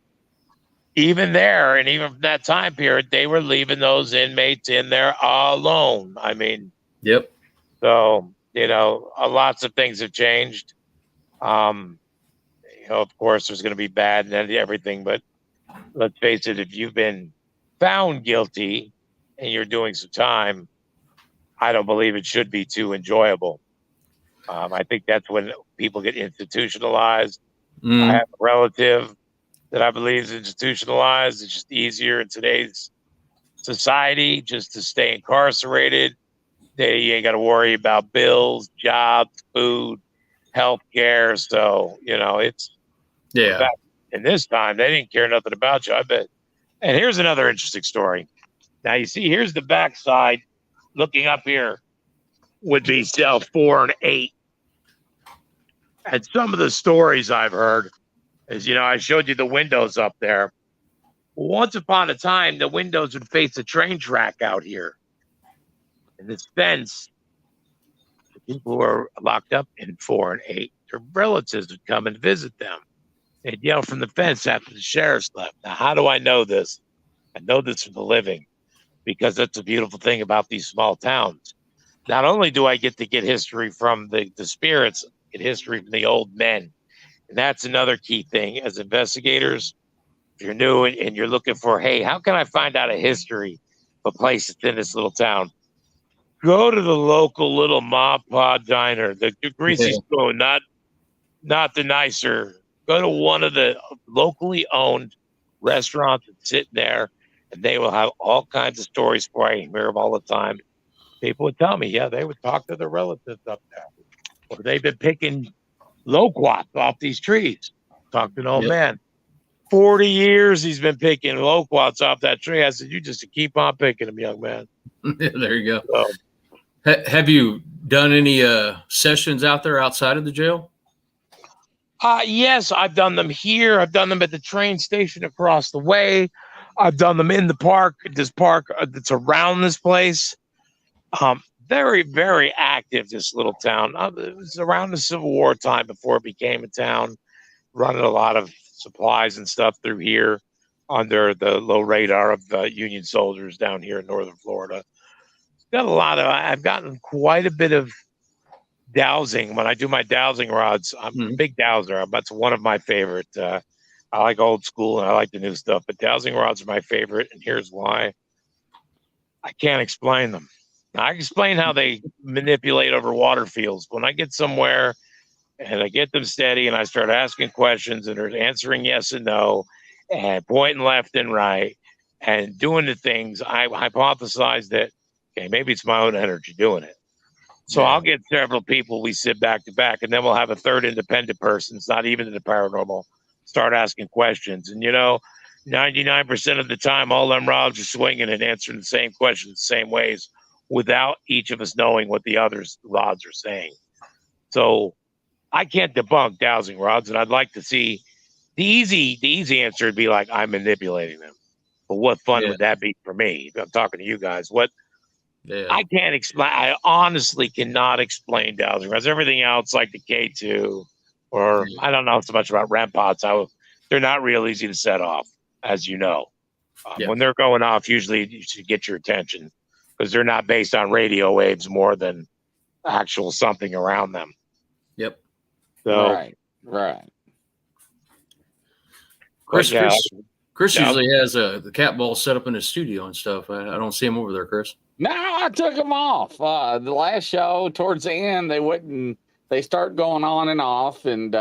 even there, and even from that time period, they were leaving those inmates in there alone. I mean, Yep. so lots of things have changed. Of course, there's going to be bad and everything, but let's face it, if you've been found guilty and you're doing some time, I don't believe it should be too enjoyable. I think that's when people get institutionalized. I have a relative that I believe is institutionalized. It's just easier in today's society just to stay incarcerated. You ain't got to worry about bills, jobs, food, health care. So, it's in this time, they didn't care nothing about you, I bet. And here's another interesting story. Now, you see, here's the backside. Looking up here would be cell 4 and 8. And some of the stories I've heard is, I showed you the windows up there. Once upon a time, the windows would face a train track out here. And this fence, the people who are locked up in 4 and 8, their relatives would come and visit them. They'd yell from the fence after the sheriff's left. Now, how do I know this? I know this from the living, because that's the beautiful thing about these small towns. Not only do I get to get history from the spirits, get history from the old men. And that's another key thing as investigators. If you're new and you're looking for, hey, how can I find out a history of a place that's in this little town? Go to the local little ma pa diner, the greasy spoon, not the nicer. Go to one of the locally owned restaurants that's sitting there, and they will have all kinds of stories for you. I hear them all the time. People would tell me, yeah, they would talk to their relatives up there. Or they've been picking loquats off these trees. Talk to an old man. 40 years he's been picking loquats off that tree. I said, you just keep on picking them, young man. There you go. So, have you done any sessions out there outside of the jail? Yes, I've done them here. I've done them at the train station across the way. I've done them in the park, this park that's around this place. Very, very active, this little town. It was around the Civil War time before it became a town, running a lot of supplies and stuff through here under the low radar of Union soldiers down here in northern Florida. I've gotten quite a bit of dowsing. When I do my dowsing rods, I'm a big dowser. That's one of my favorite. I like old school and I like the new stuff, but dowsing rods are my favorite. And here's why. I can't explain them. I can explain how they manipulate over water fields. When I get somewhere and I get them steady and I start asking questions and they're answering yes and no and pointing left and right and doing the things, I hypothesize that, okay, maybe it's my own energy doing it. So I'll get several people, we sit back to back, and then we'll have a third independent person, it's not even in the paranormal, start asking questions. And, 99% of the time, all them rods are swinging and answering the same questions the same ways. without each of us knowing what the other's rods are saying. So I can't debunk dowsing rods, and I'd like to see the easy answer would be like, I'm manipulating them. But what fun would that be for me? I'm talking to you guys. I can't explain. I honestly cannot explain dowsing rods. Everything else, like the K2, or I don't know so much about REM pods. They're not real easy to set off, as you know. When they're going off, usually you should get your attention because they're not based on radio waves more than actual something around them. Yep. So, right. Chris usually has the cat ball set up in his studio and stuff. I don't see him over there, Chris. No, I took them off. The last show, towards the end, they start going on and off, and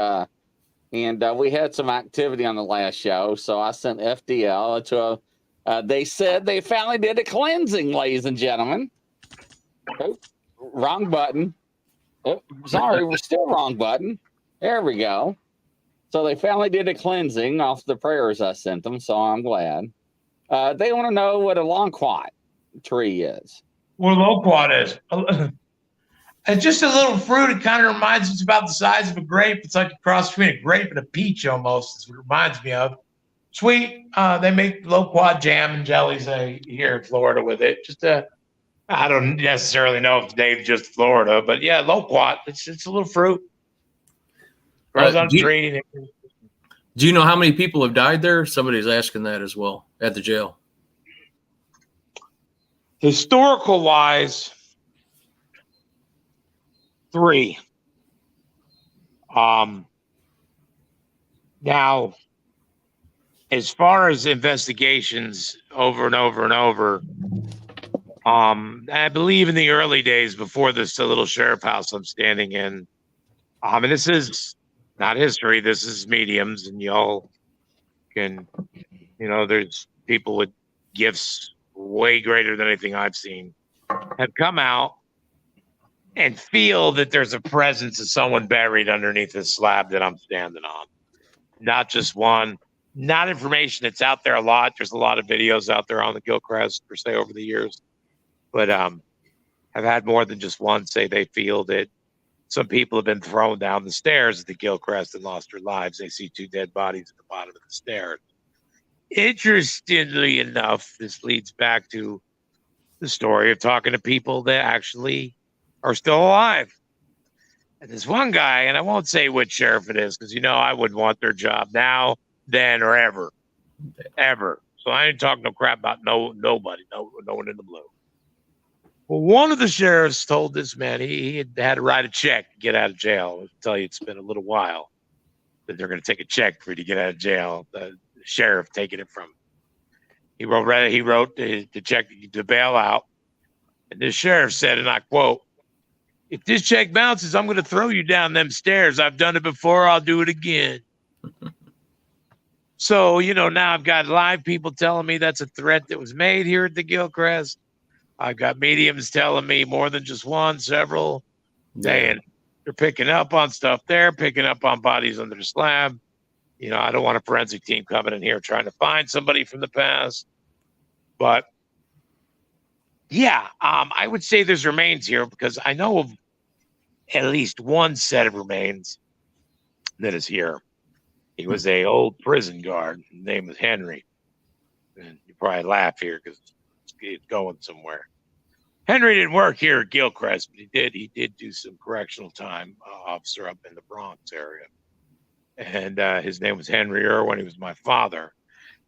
we had some activity on the last show, so I sent FDL to they said they finally did a cleansing, ladies and gentlemen. Oh, wrong button. Oh, sorry, we're still wrong button. There we go. So they finally did a cleansing off the prayers I sent them, so I'm glad. They want to know what a longquat tree is. What a loquat is. It's just a little fruit. It kind of reminds me, it's about the size of a grape. It's like a cross between a grape and a peach almost. Is what it reminds me of. Sweet. They make loquat jam and jellies here in Florida with it. I don't necessarily know if Dave's just Florida, but yeah, loquat. It's a little fruit. Grows on a tree. Do you know how many people have died there? Somebody's asking that as well at the jail. Historical wise, 3. Now, as far as investigations over and over and over, I believe in the early days before this little sheriff house I'm standing in, and this is not history, this is mediums, and y'all can, there's people with gifts way greater than anything I've seen, have come out and feel that there's a presence of someone buried underneath this slab that I'm standing on. Not just one, not information that's out there a lot. There's a lot of videos out there on the Gilchrist per se over the years, but I've had more than just one say they feel that some people have been thrown down the stairs at the Gilchrist and lost their lives. They see 2 dead bodies at the bottom of the stairs. Interestingly enough, this leads back to the story of talking to people that actually are still alive. And this one guy, and I won't say which sheriff it is, because I wouldn't want their job now, then, or ever. So I ain't talking no crap about nobody, no one in the blue. Well, one of the sheriffs told this man he had to write a check to get out of jail. I'll tell you, it's been a little while that they're going to take a check for you to get out of jail. The sheriff taking it from him. He wrote the check to bail out. And this sheriff said, and I quote, "If this check bounces, I'm going to throw you down them stairs. I've done it before. I'll do it again." So, now I've got live people telling me that's a threat that was made here at the Gilchrist. I've got mediums telling me more than just one, several, saying they're picking up on stuff there, picking up on bodies under the slab. I don't want a forensic team coming in here trying to find somebody from the past. But, yeah, I would say there's remains here because I know of at least one set of remains that is here. He was a old prison guard. His name was Henry. And you probably laugh here because it's going somewhere. Henry didn't work here at Gilchrist, but he did do some correctional time officer up in the Bronx area. And his name was Henry Irwin. He was my father.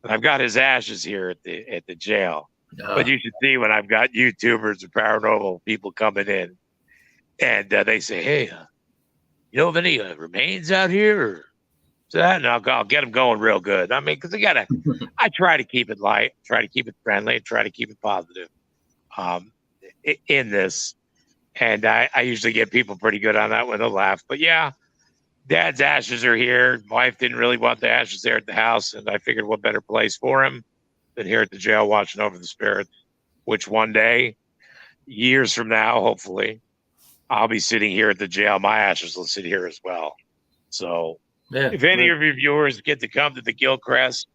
And I've got his ashes here at the jail. But you should see when I've got YouTubers or paranormal people coming in, and they say, "Hey, you know of any remains out here?" Or that, and I'll get them going real good. I mean, because I try to keep it light, try to keep it friendly, try to keep it positive in this. And I usually get people pretty good on that when they'll laugh. But yeah, Dad's ashes are here. Wife didn't really want the ashes there at the house, and I figured what better place for him than here at the jail watching over the spirits, which one day, years from now, hopefully, I'll be sitting here at the jail. My ashes will sit here as well. So if any of your viewers get to come to the Gilchrist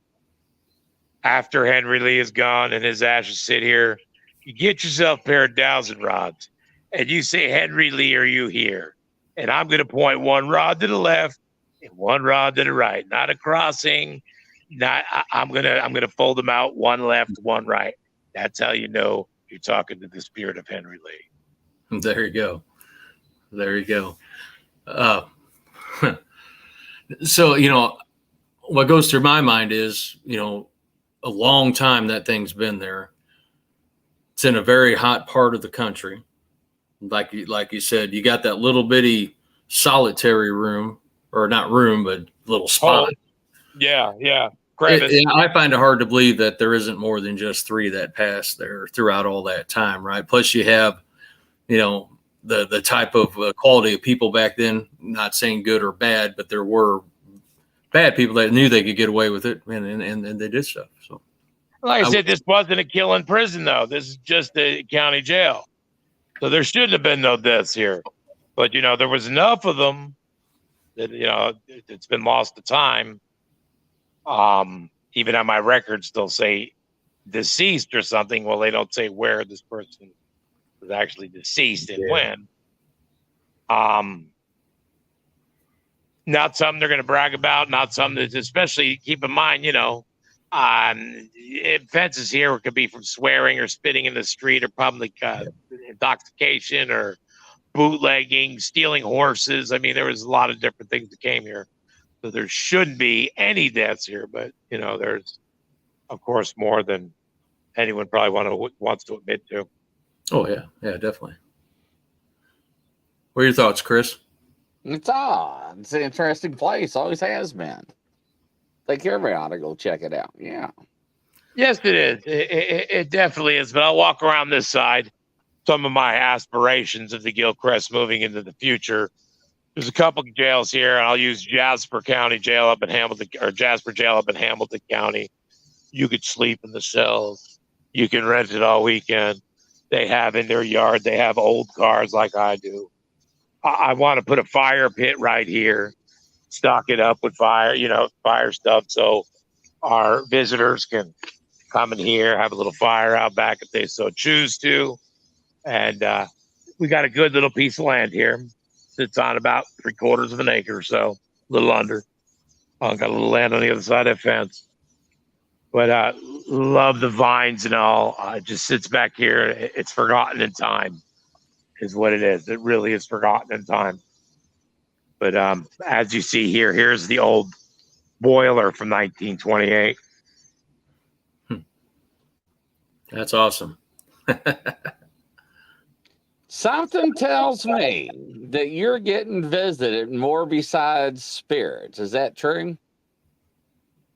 after Henry Lee is gone and his ashes sit here, You get yourself a pair of dowsing rods, and you say, Henry Lee, are you here? And I'm going to point one rod to the left and one rod to the right. Not a crossing. I'm gonna fold them out, one left, one right. That's how you know you're talking to the spirit of Henry Lee. There you go. There you go. So, what goes through my mind is, a long time that thing's been there. It's in a very hot part of the country. Like you said, you got that little bitty solitary room, or not room, but little spot. Yeah. I find it hard to believe that there isn't more than just 3 that passed there throughout all that time, right? Plus you have, the type of quality of people back then, not saying good or bad, but there were bad people that knew they could get away with it, and they did stuff. So, like I said, this wasn't a killing prison, though. This is just a county jail. So there shouldn't have been no deaths here. But, there was enough of them that, it's been lost to time. Even on my records, they'll say deceased or something. Well, they don't say where this person was actually deceased and when. Not something they're going to brag about, not something that's, especially keep in mind, offenses here could be from swearing or spitting in the street or public intoxication or bootlegging, stealing horses. I mean, there was a lot of different things that came here. So there shouldn't be any deaths here, but, there's, of course, more than anyone probably wants to admit to. Oh, yeah. Yeah, definitely. What are your thoughts, Chris? It's odd. It's an interesting place. Always has been. Like everybody ought to go check it out. Yeah. Yes, it is. It definitely is. But I'll walk around this side. Some of my aspirations of the Gilchrist moving into the future. There's a couple of jails here. I'll use Jasper County Jail up in Hamilton, or Jasper Jail up in Hamilton County. You could sleep in the cells. You can rent it all weekend. They have in their yard, they have old cars like I do. I want to put a fire pit right here, stock it up with fire stuff, so our visitors can come in here, have a little fire out back if they so choose to. And we got a good little piece of land here. Sits on about 3/4 of an acre or so, a little under. Got a little land on the other side of that fence. But love the vines and all. It just sits back here. It's forgotten in time is what it is. It really is forgotten in time. But as you see here, here's the old boiler from 1928. That's awesome. Something tells me that you're getting visited more besides spirits. Is that true?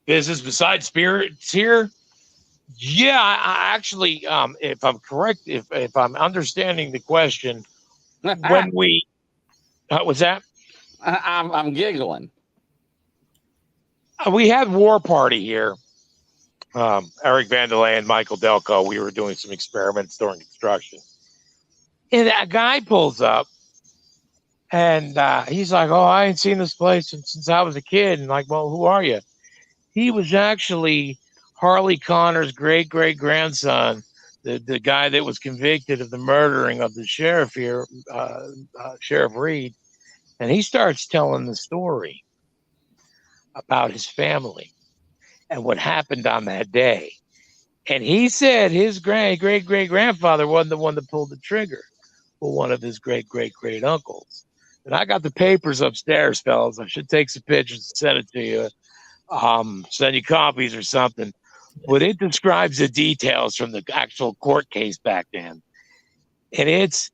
Business besides spirits here? Yeah, I actually, if I'm correct, if I'm understanding the question, when we, what's that? I'm giggling. We had War Party here. Eric Vandelay and Michael Delco, we were doing some experiments during construction. And that guy pulls up and he's like, oh, I ain't seen this place since I was a kid. And like, well, who are you? He was actually Harley Connor's great-great-grandson, the guy that was convicted of the murdering of the sheriff here, Sheriff Reed. And he starts telling the story about his family and what happened on that day. And he said his great-great-great-grandfather wasn't the one that pulled the trigger, but one of his great-great-great-uncles. And I got the papers upstairs, fellas. I should take some pictures and send it to you. Send you copies or something. But it describes the details from the actual court case back then. And it's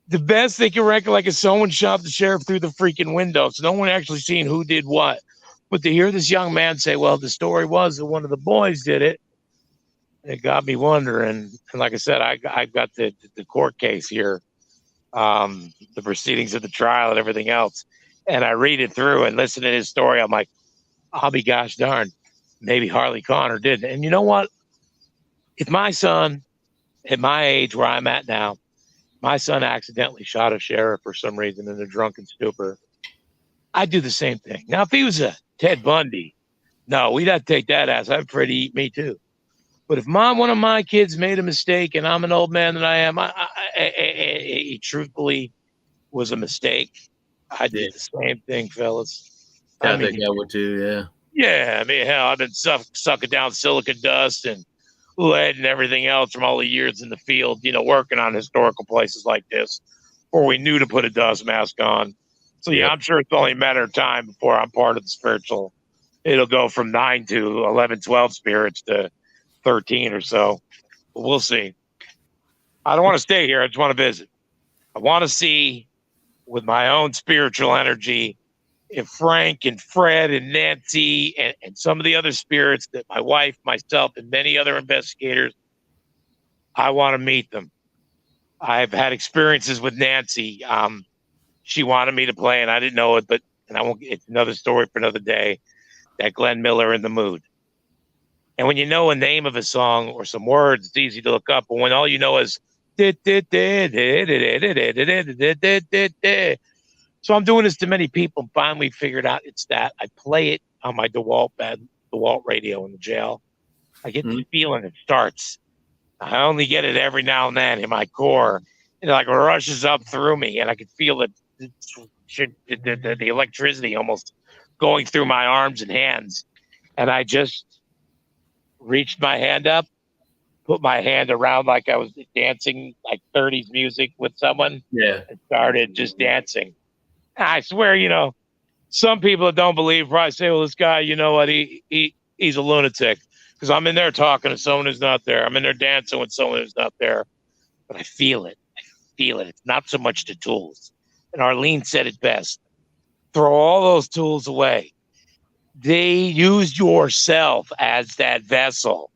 the best they can recollect is someone shot the sheriff through the freaking window. So no one actually seen who did what. But to hear this young man say, well, the story was that one of the boys did it, it got me wondering. And like I said, I've got the court case here, the proceedings of the trial and everything else. And I read it through and listen to his story. I'm like, I'll be gosh darn, maybe Harley Connor did. And you know what? If my son, at my age where I'm at now, my son accidentally shot a sheriff for some reason in a drunken stupor, I'd do the same thing. Now, if he was a Ted Bundy, no, we'd have to take that ass. I'm afraid to eat me too. But if one of my kids made a mistake, and I'm an old man that I am, he truthfully was a mistake. I did the same thing, fellas. I think I would too. Yeah. Yeah, I mean, hell, I've been sucking down silicon dust and lead and everything else from all the years in the field, working on historical places like this, before we knew to put a dust mask on. So yeah, I'm sure it's only a matter of time before I'm part of the spiritual. It'll go from 9 to 11, 12 spirits to 13 or so. But we'll see. I don't want to stay here. I just want to visit. I want to see with my own spiritual energy if Frank and Fred and Nancy and some of the other spirits that my wife, myself, and many other investigators, I want to meet them. I've had experiences with Nancy. She wanted me to play, and I didn't know it, it's another story for another day. That Glenn Miller in the Mood. And when you know a name of a song or some words, it's easy to look up. But when all you know is so I'm doing this to many people and finally figured out it's that. I play it on my DeWalt radio in the jail. I get the feeling it starts. I only get it every now and then in my core. It like rushes up through me, and I can feel the electricity almost going through my arms and hands. And I just reached my hand up, put my hand around like I was dancing like 30s music with someone. Yeah. And started just dancing. I swear, some people that don't believe probably say, well, this guy, you know what, he's a lunatic. Because I'm in there talking to someone who's not there. I'm in there dancing with someone who's not there. But I feel it. It's not so much the tools. And Arlene said it best. Throw all those tools away. They use yourself as that vessel.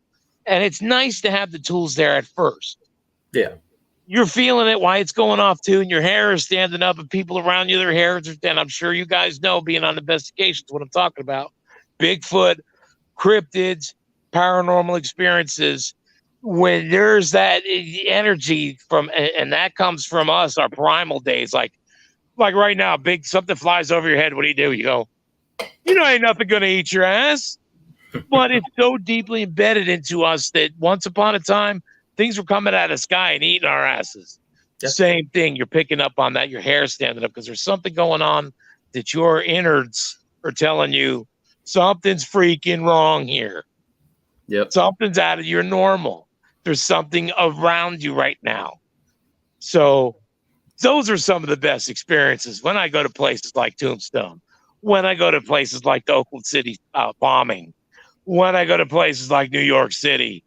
And it's nice to have the tools there at first. Yeah. You're feeling it while it's going off too, and your hair is standing up, and people around you, their hairs are standing. I'm sure you guys know, being on investigations, what I'm talking about. Bigfoot, cryptids, paranormal experiences. When there's that energy from, and that comes from us, our primal days, like right now, something flies over your head. What do? You go, ain't nothing going to eat your ass. But it's so deeply embedded into us that once upon a time, things were coming out of the sky and eating our asses. Yep. Same thing. You're picking up on that. Your hair standing up because there's something going on that your innards are telling you something's freaking wrong here. Yep. Something's out of your normal. There's something around you right now. So those are some of the best experiences when I go to places like Tombstone, when I go to places like the Oakland City bombing, when I go to places like New York City,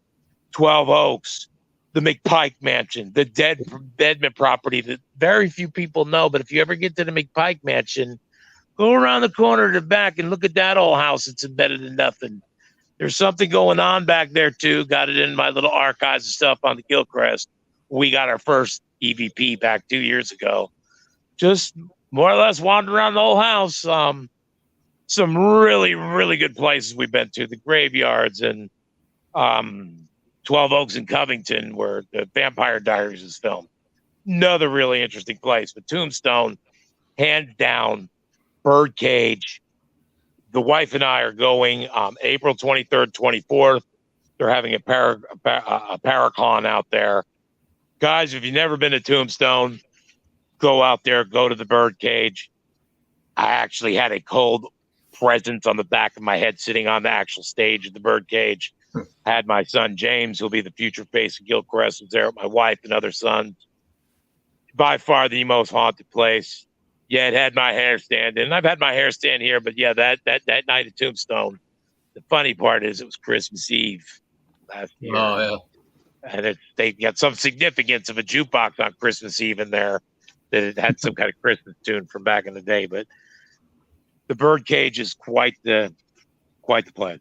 12 Oaks, the McPike Mansion, the Deadman property that very few people know. But if you ever get to the McPike Mansion, go around the corner to the back and look at that old house. It's embedded in nothing. There's something going on back there, too. Got it in my little archives of stuff on the Gilchrist. We got our first EVP back 2 years ago. Just more or less wander around the whole house. Some really, really good places we've been to. The graveyards and 12 Oaks in Covington, where the Vampire Diaries is filmed. Another really interesting place. But Tombstone, hands down, Birdcage. The wife and I are going April 23rd, 24th. They're having a Paracon out there. Guys, if you've never been to Tombstone, go out there, go to the Birdcage. I actually had a cold presence on the back of my head sitting on the actual stage of the Birdcage. Had my son James, who'll be the future face of Gilchrist, was there with my wife and other sons. By far the most haunted place. Yeah, it had my hair stand in. I've had my hair stand here, but yeah, that night at Tombstone, the funny part is it was Christmas Eve last year. Oh, yeah. And they got some significance of a jukebox on Christmas Eve in there that it had some kind of Christmas tune from back in the day. But the Birdcage is quite the place.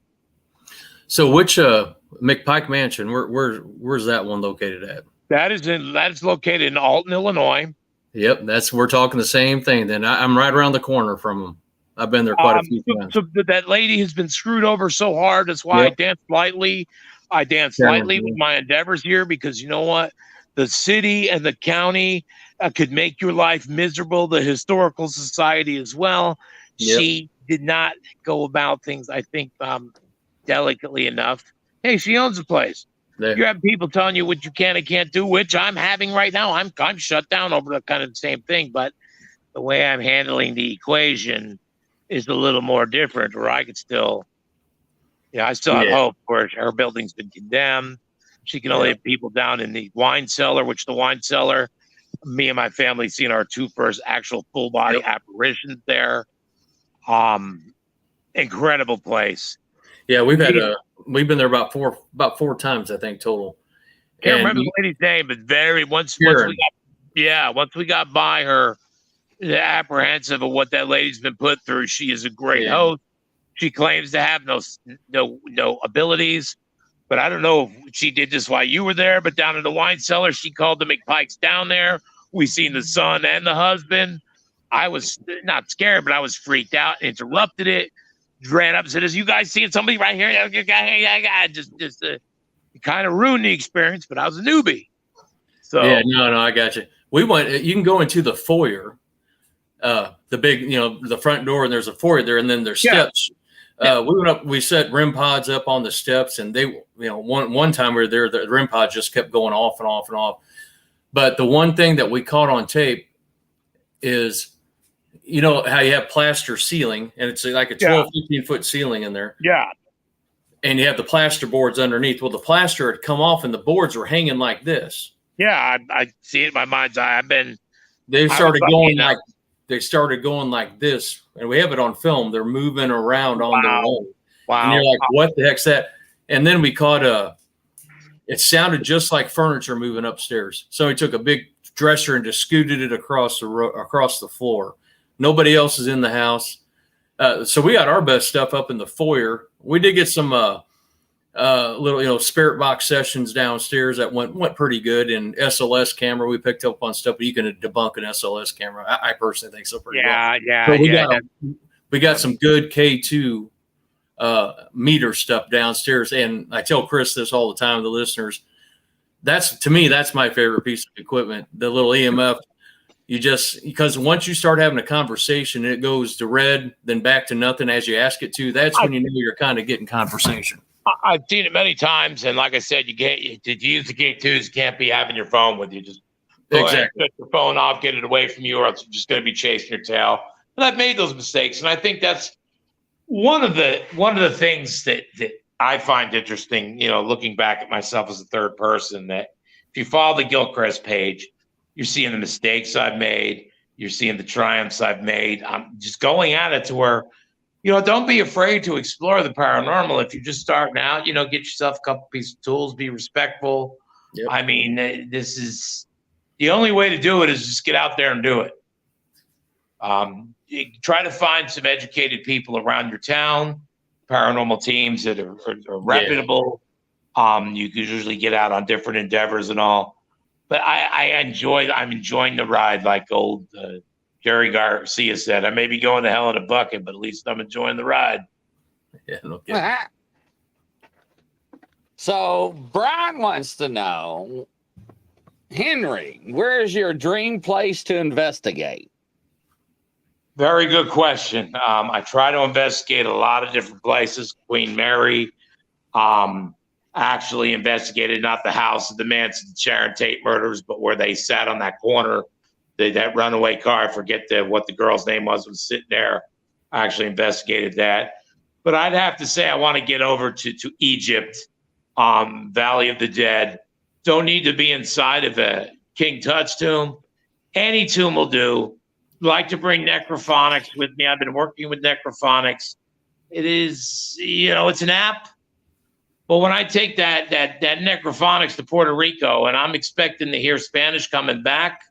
So which McPike Mansion, where's that one located at? That is located in Alton, Illinois. Yep, we're talking the same thing. Then I'm right around the corner from them. I've been there quite a few times. So that lady has been screwed over so hard. That's why I dance lightly. I dance lightly with my endeavors here because you know what? The city and the county could make your life miserable. The historical society as well. Yep. She did not go about things, I think, delicately enough. Hey, she owns the place. You have people telling you what you can and can't do, which I'm having right now. I'm shut down over the kind of the same thing, but the way I'm handling the equation is a little more different, where I could still, I still have hope. Where her building's been condemned, she can only have people down in the wine cellar, which the wine cellar, me and my family seen our two first actual full body apparitions there. Incredible place. Yeah, we've been there about four times, I think, total. Can't remember the lady's name, but once we got by her, apprehensive of what that lady's been put through. She is a great host. She claims to have no abilities, but I don't know if she did this while you were there. But down in the wine cellar, she called the McPikes down there. We seen the son and the husband. I was not scared, but I was freaked out. Interrupted it. Ran up and said, "Is you guys seeing somebody right here?" Just kind of ruined the experience, but I was a newbie. So no, I got you. We went. You can go into the foyer, the big, the front door, and there's a foyer there, and then there's steps. We went up. We set REM pods up on the steps, and they, one time we were there, the REM pods just kept going off and off and off. But the one thing that we caught on tape is, how you have plaster ceiling, and it's like a 12, 15-foot ceiling in there. Yeah. And you have the plaster boards underneath. Well, the plaster had come off, and the boards were hanging like this. Yeah, I see it in my mind's eye. They started going like this, and we have it on film. They're moving around on their own. Wow. And you're like, what the heck's that? And then we caught it sounded just like furniture moving upstairs. So we took a big dresser and just scooted it across the floor. Nobody else is in the house. So we got our best stuff up in the foyer. We did get some little, spirit box sessions downstairs that went pretty good. And SLS camera, we picked up on stuff, but you can debunk an SLS camera. I personally think so pretty well. Yeah. We got some good K2 meter stuff downstairs. And I tell Chris this all the time, the listeners, to me, that's my favorite piece of equipment, the little EMF. Because once you start having a conversation, it goes to red, then back to nothing as you ask it to. That's when you know you're kind of getting conversation. I've seen it many times, and like I said, to use the K2s, you can't be having your phone with you. Just shut your phone off, get it away from you, or else you're just going to be chasing your tail. And I've made those mistakes, and I think that's one of the things that I find interesting. Looking back at myself as a third person, that if you follow the Gilchrist page, you're seeing the mistakes I've made. You're seeing the triumphs I've made. I'm just going at it to where, don't be afraid to explore the paranormal. If you're just starting out, get yourself a couple pieces of tools, be respectful. Yep. I mean, this is the only way to do it is just get out there and do it. You try to find some educated people around your town, paranormal teams that are reputable. You can usually get out on different endeavors and all. But I'm enjoying the ride, like old Jerry Garcia said. I may be going to hell in a bucket, but at least I'm enjoying the ride. Yeah, no kidding. So Brian wants to know, Henry, where's your dream place to investigate? Very good question. I try to investigate a lot of different places. Queen Mary. Actually investigated not the house of the Manson Sharon Tate murders, but where they sat on that corner, that runaway car. I forget what the girl's name was sitting there. I actually investigated that. But I'd have to say I want to get over to Egypt, Valley of the Dead. Don't need to be inside of a King Tut's tomb. Any tomb will do. Like to bring necrophonics with me. I've been working with necrophonics. It is, it's an app. But when I take that necrophonics to Puerto Rico, and I'm expecting to hear Spanish coming back,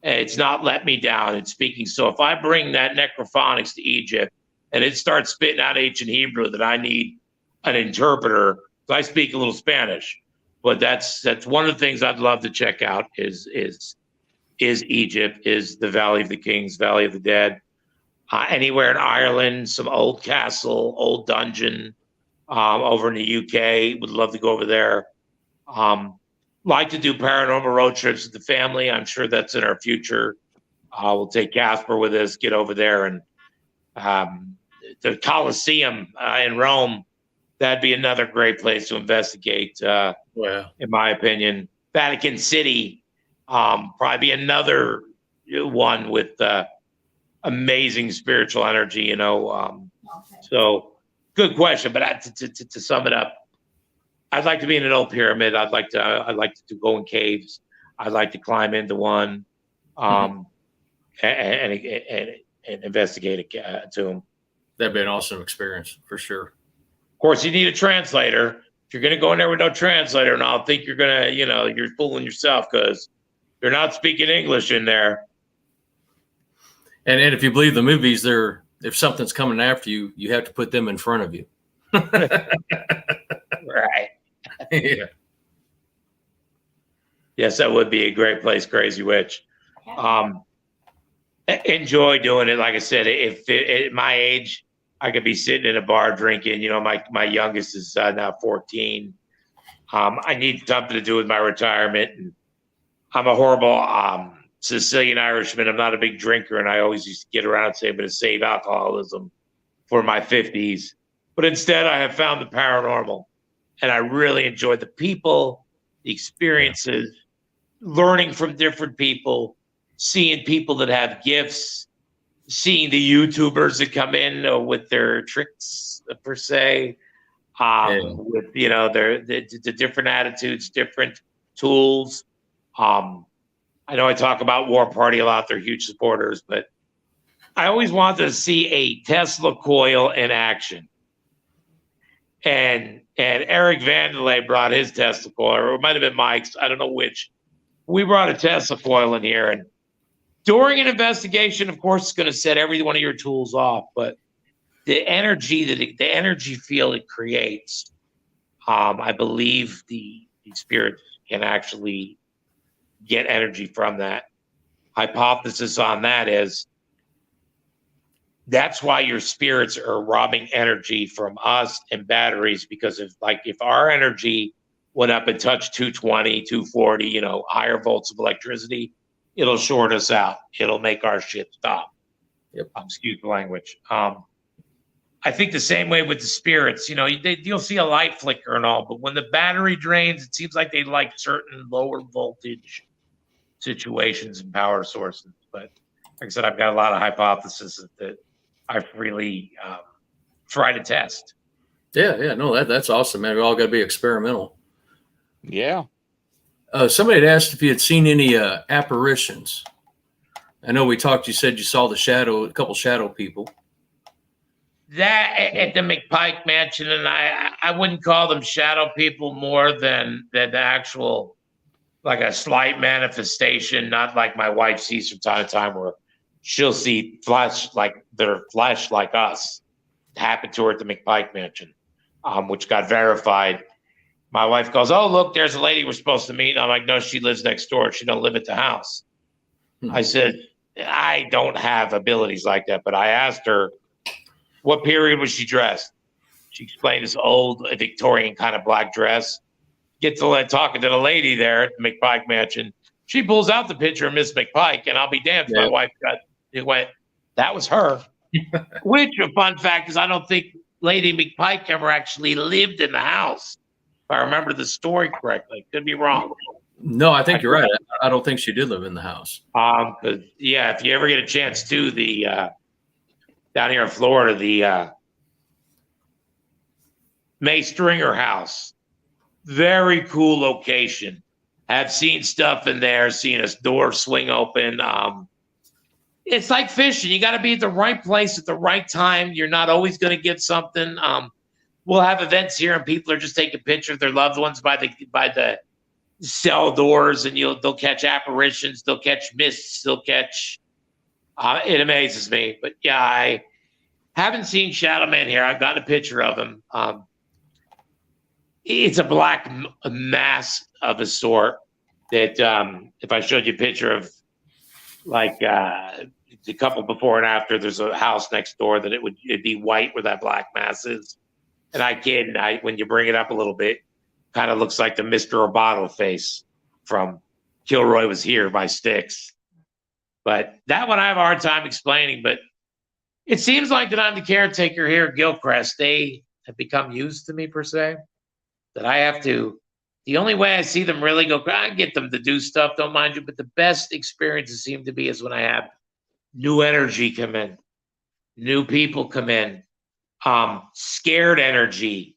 it's not let me down. It's speaking. So if I bring that necrophonics to Egypt and it starts spitting out ancient Hebrew, that I need an interpreter. I speak a little Spanish, but that's one of the things I'd love to check out is Egypt, is the Valley of the Kings, Valley of the Dead. Anywhere in Ireland, some old castle, old dungeon. Over in the UK, would love to go over there. Like to do paranormal road trips with the family. I'm sure that's in our future. We'll take Casper with us, get over there, and the Colosseum in Rome That'd be another great place to investigate. In my opinion, Vatican City, probably be another one with amazing spiritual energy. So good question. But to sum it up, I'd like to be in an old pyramid. I'd like to go in caves. I'd like to climb into one, and investigate a tomb. That'd be an awesome experience for sure. Of course, you need a translator. If you're going to go in there with no translator, and I'll think you're going to, you're fooling yourself because they're not speaking English in there. And if you believe the movies, if something's coming after you, you have to put them in front of you. Right. Yeah. Yes, that would be a great place, Crazy Witch. Enjoy doing it. Like I said, if at my age, I could be sitting in a bar drinking. My youngest is now 14. I need something to do with my retirement. And I'm a horrible Sicilian Irishman. I'm not a big drinker, and I always used to get around and say I'm going to save alcoholism for my 50s. But instead, I have found the paranormal, and I really enjoy the people, the experiences, learning from different people, seeing people that have gifts, seeing the YouTubers that come in with their tricks per se, with the different attitudes, different tools. I know I talk about War Party a lot; they're huge supporters, but I always wanted to see a Tesla coil in action. And Eric Vandelay brought his Tesla coil, or it might have been Mike's. I don't know which. We brought a Tesla coil in here, and during an investigation, of course, it's going to set every one of your tools off. But the energy field it creates, I believe the spirit can actually get energy from that. Hypothesis on that is that's why your spirits are robbing energy from us and batteries, because if our energy went up and touched 220, 240, higher volts of electricity, it'll short us out. It'll make our shit stop. Yep. Excuse the language. I think the same way with the spirits. You'll see a light flicker and all, but when the battery drains, it seems like they like certain lower voltage situations and power sources. But like I said, I've got a lot of hypotheses that I freely try to test. Yeah, no, that's awesome, man. We all got to be experimental. Yeah. Somebody had asked if you had seen any apparitions. I know we talked. You said you saw a couple shadow people. That at the McPike Mansion, and I wouldn't call them shadow people more than the actual, like a slight manifestation, not like my wife sees from time to time, where she'll see flesh like us happen to her at the McPike Mansion, which got verified. My wife goes, "Oh, look, there's a lady we're supposed to meet." And I'm like, "No, she lives next door. She don't live at the house." I said, "I don't have abilities like that." But I asked her, what period was she dressed? She explained this old Victorian kind of black dress. Get to talking to the lady there at the McPike Mansion. She pulls out the picture of Miss McPike, and I'll be damned if my wife went, that was her. Which, a fun fact is, I don't think Lady McPike ever actually lived in the house, if I remember the story correctly. Could be wrong. No, I think you're right. I don't think she did live in the house. If you ever get a chance to down here in Florida, the May Stringer House, very cool location. Have seen stuff in there, seen a door swing open. It's like fishing. You got to be at the right place at the right time. You're not always going to get something. We'll have events here, and people are just taking pictures of their loved ones by the cell doors, and they'll catch apparitions, they'll catch mists, they'll catch. It amazes me, but yeah, I haven't seen Shadow Man here. I've got a picture of him. It's a black mass of a sort that if I showed you a picture of, like the couple before and after, there's a house next door that it'd be white where that black mass is. And when you bring it up a little bit, kind of looks like the Mr. Roboto face from Kilroy Was Here by Styx. But that one I have a hard time explaining. But it seems like that I'm the caretaker here at Gilchrist. They have become used to me per se, that I have to. The only way I see them really go, I get them to do stuff, don't mind you, but the best experiences seem to be is when I have new energy come in, new people come in, scared energy,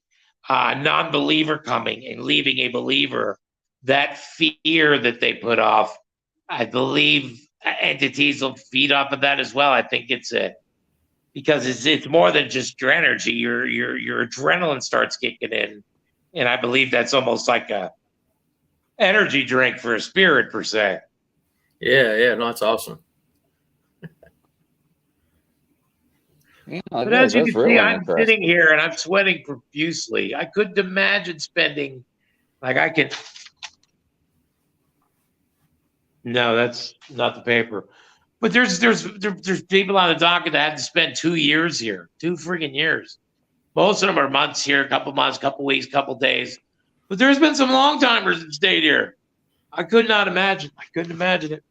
non-believer coming and leaving a believer. That fear that they put off, I believe entities will feed off of that as well. I think because it's more than just your energy. Your adrenaline starts kicking in, and I believe that's almost like a energy drink for a spirit per se. Yeah, no, that's awesome. Yeah, But as you can see, really I'm sitting here and I'm sweating profusely. I couldn't imagine spending, I could. No, that's not the paper. But there's people on the docket that had to spend 2 years here, 2 freaking years. Most of them are months here, a couple months, couple weeks, couple days. But there's been some long timers that stayed here. I could not imagine. I couldn't imagine it.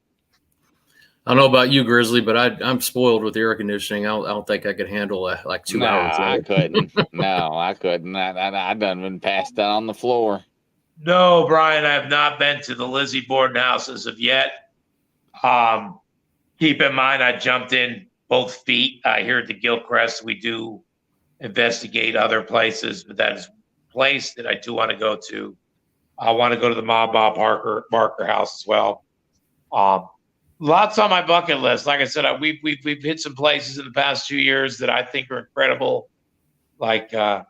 I don't know about you, Grizzly, but I'm spoiled with air conditioning. I don't think I could handle like 2 hours. I couldn't. No, I couldn't. I done been passed out on the floor. No, Brian, I have not been to the Lizzie Borden house as of yet. Keep in mind, I jumped in both feet. Here at the Gilchrist, we do investigate other places, but that is a place that I do want to go to. I want to go to the Bob Barker house as well. Lots on my bucket list. Like I said, we've hit some places in the past 2 years that I think are incredible. Like, out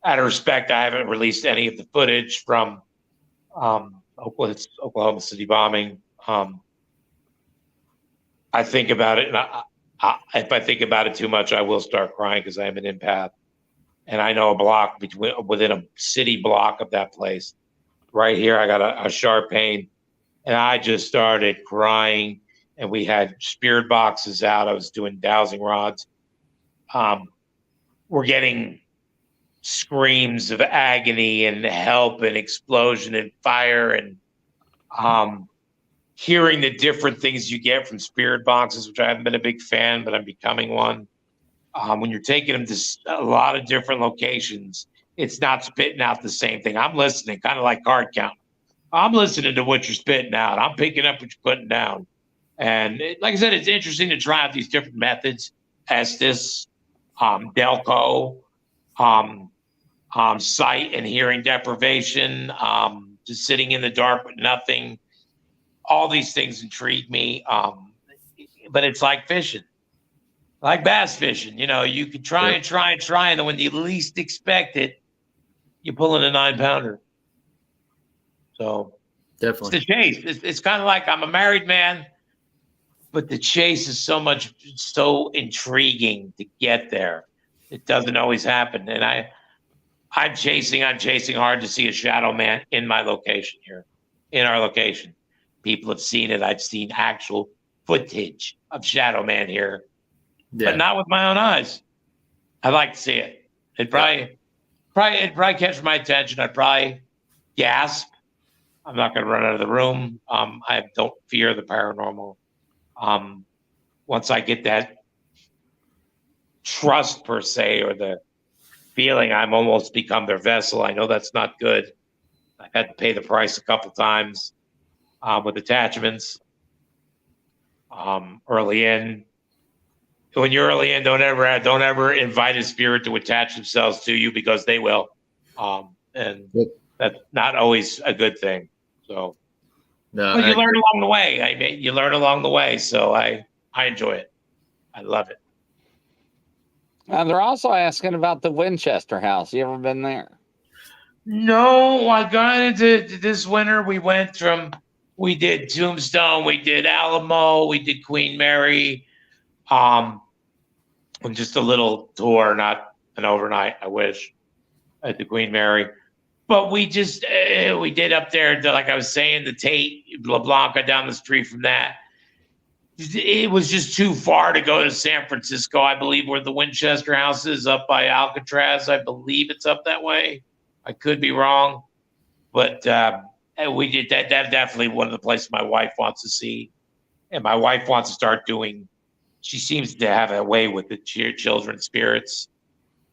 of respect, I haven't released any of the footage from Oklahoma City bombing. I think about it, and if I think about it too much, I will start crying because I am an empath, and I know a block within a city block of that place. Right here, I got a sharp pain, and I just started crying. And we had spirit boxes out. I was doing dowsing rods. We're getting screams of agony and help and explosion and fire and hearing the different things you get from spirit boxes, which I haven't been a big fan, but I'm becoming one. When you're taking them to a lot of different locations, it's not spitting out the same thing. I'm listening, kind of like card count. I'm listening to what you're spitting out. I'm picking up what you're putting down. And like I said, it's interesting to try out these different methods. Estes, Delco, sight and hearing deprivation, just sitting in the dark with nothing. All these things intrigue me. But it's like fishing, like bass fishing. You know, you can try and try and try, and then when you least expect it, you pull in a 9-pounder. So Definitely. it's the chase. It's kind of like I'm a married man, but the chase is so intriguing to get there. It doesn't always happen. And I'm chasing hard to see a shadow man in my location here, in our location. People have seen it. I've seen actual footage of shadow man here, but not with my own eyes. I'd like to see it. It'd probably catch my attention. I'd probably gasp. I'm not going to run out of the room. I don't fear the paranormal. Once I get that trust per se, or the feeling I'm almost become their vessel, I know that's not good. I had to pay the price a couple times with attachments early in. When you're early in, don't ever invite a spirit to attach themselves to you, because they will, and that's not always a good thing. So, but you learn along the way. You learn along the way. So I enjoy it. I love it. They're also asking about the Winchester house. You ever been there? No, I got into this winter. We did Tombstone, we did Alamo, we did Queen Mary, just a little tour, not an overnight. I wish, at the Queen Mary. But we just we did up there, like I was saying, the Tate, La Blanca down the street from that. It was just too far to go to San Francisco. I believe where the Winchester house is, up by Alcatraz. I believe it's up that way. I could be wrong, but we did that. That's definitely one of the places my wife wants to see, and my wife wants to start doing. She seems to have a way with the children's spirits.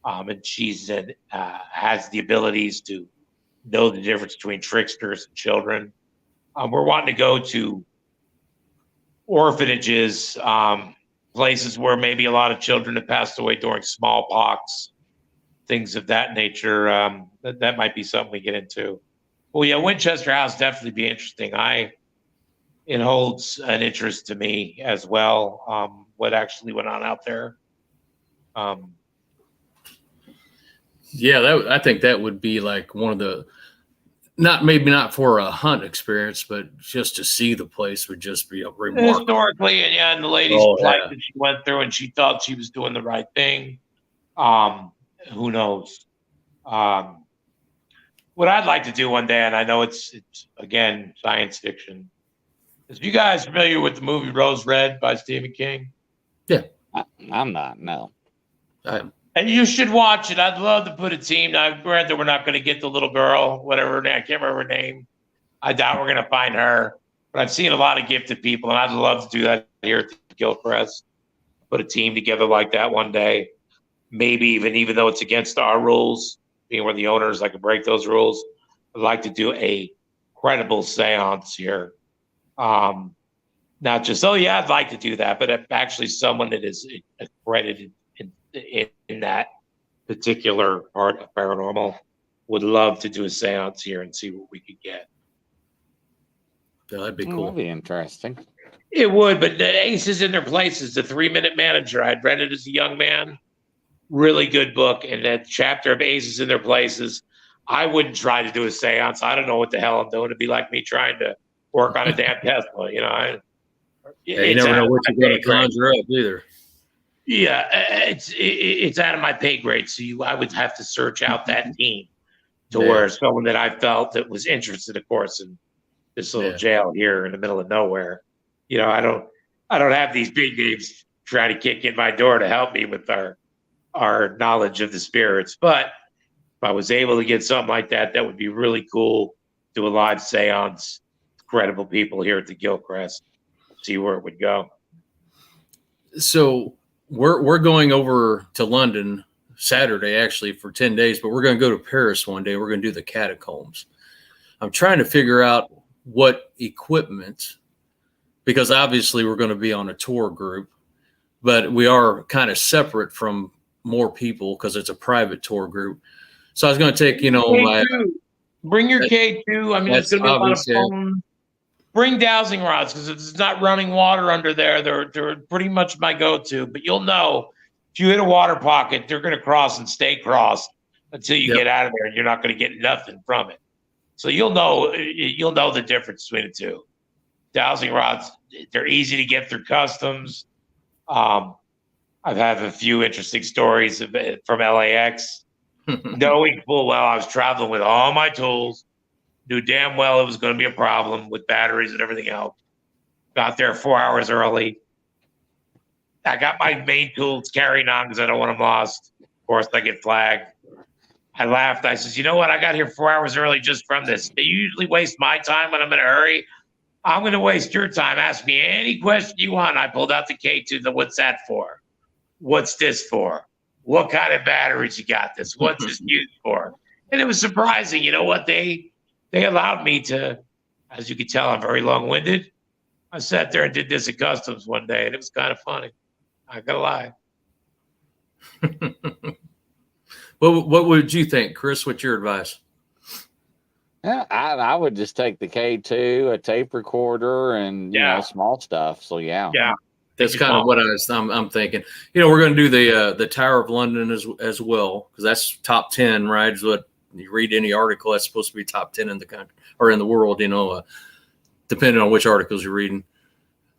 And she's has the abilities to know the difference between tricksters and children. We're wanting to go to orphanages, places where maybe a lot of children have passed away during smallpox, things of that nature. That might be something we get into. Well, yeah, Winchester House definitely be interesting. It holds an interest to me as well. What actually went on out there? Yeah, I think that would be like one of the maybe not for a hunt experience, but just to see the place would just be a remarkable. Historically, and the lady's plight that she went through, and she thought she was doing the right thing. Who knows? What I'd like to do one day, and I know it's again science fiction, is you guys familiar with the movie Rose Red by Stephen King? Yeah, I'm not. No. And you should watch it. I'd love to put a team. Now, granted, we're not going to get the little girl, whatever her name. I can't remember her name. I doubt we're going to find her. But I've seen a lot of gifted people, and I'd love to do that here at the Gilchrist. Put a team together like that one day. Maybe even though it's against our rules, being we're the owners, I can break those rules. I'd like to do a credible seance here. Not just, I'd like to do that, but actually someone that is accredited in that particular part of paranormal would love to do a seance here and see what we could get. Yeah, that'd be cool. That'd be interesting. It would, but the Aces in Their Places, the 3-Minute Manager, I'd read it as a young man. Really good book. And that chapter of Aces in Their Places, I wouldn't try to do a seance. I don't know what the hell I'm doing. It'd be like me trying to work on a damn Tesla, you never know what you're going to conjure up either. Yeah, it's out of my pay grade. So I would have to search out that team to where someone that I felt that was interested, of course, in this little jail here in the middle of nowhere. I don't have these big names trying to kick in my door to help me with our knowledge of the spirits. But if I was able to get something like that, that would be really cool. Do a live seance, credible people here at the Gilchrist, see where it would go. So we're going over to London Saturday, actually, for 10 days, but we're going to go to Paris one day. We're going to do the catacombs. I'm trying to figure out what equipment, because obviously we're going to be on a tour group, but we are kind of separate from more people because it's a private tour group. So I was going to take, bring your K2. I mean, there's going to be a lot of phones. Bring dowsing rods, because if it's not running water under there, they're pretty much my go-to. But you'll know if you hit a water pocket, they're going to cross and stay crossed until you get out of there, and you're not going to get nothing from it. So you'll know the difference between the two. Dowsing rods, they're easy to get through customs. I've had a few interesting stories from LAX, knowing full well I was traveling with all my tools. Knew damn well it was going to be a problem with batteries and everything else. Got there 4 hours early. I got my main tools carrying on because I don't want them lost. Of course, I get flagged. I laughed. I says, you know what? I got here 4 hours early just from this. They usually waste my time when I'm in a hurry. I'm going to waste your time. Ask me any question you want. I pulled out the K2. What's that for? What's this for? What kind of batteries you got this? What's this used for? And it was surprising. You know what? They allowed me to, as you can tell, I'm very long-winded. I sat there and did this at customs one day, and it was kind of funny. I gotta lie. What would you think, Chris? What's your advice? Yeah, I would just take the K2, a tape recorder, and small stuff. So yeah, that's kind of what I'm thinking. We're going to do the Tower of London as well, because that's top 10, right? Is what you read any article, that's supposed to be top 10 in the country or in the world. Depending on which articles you're reading.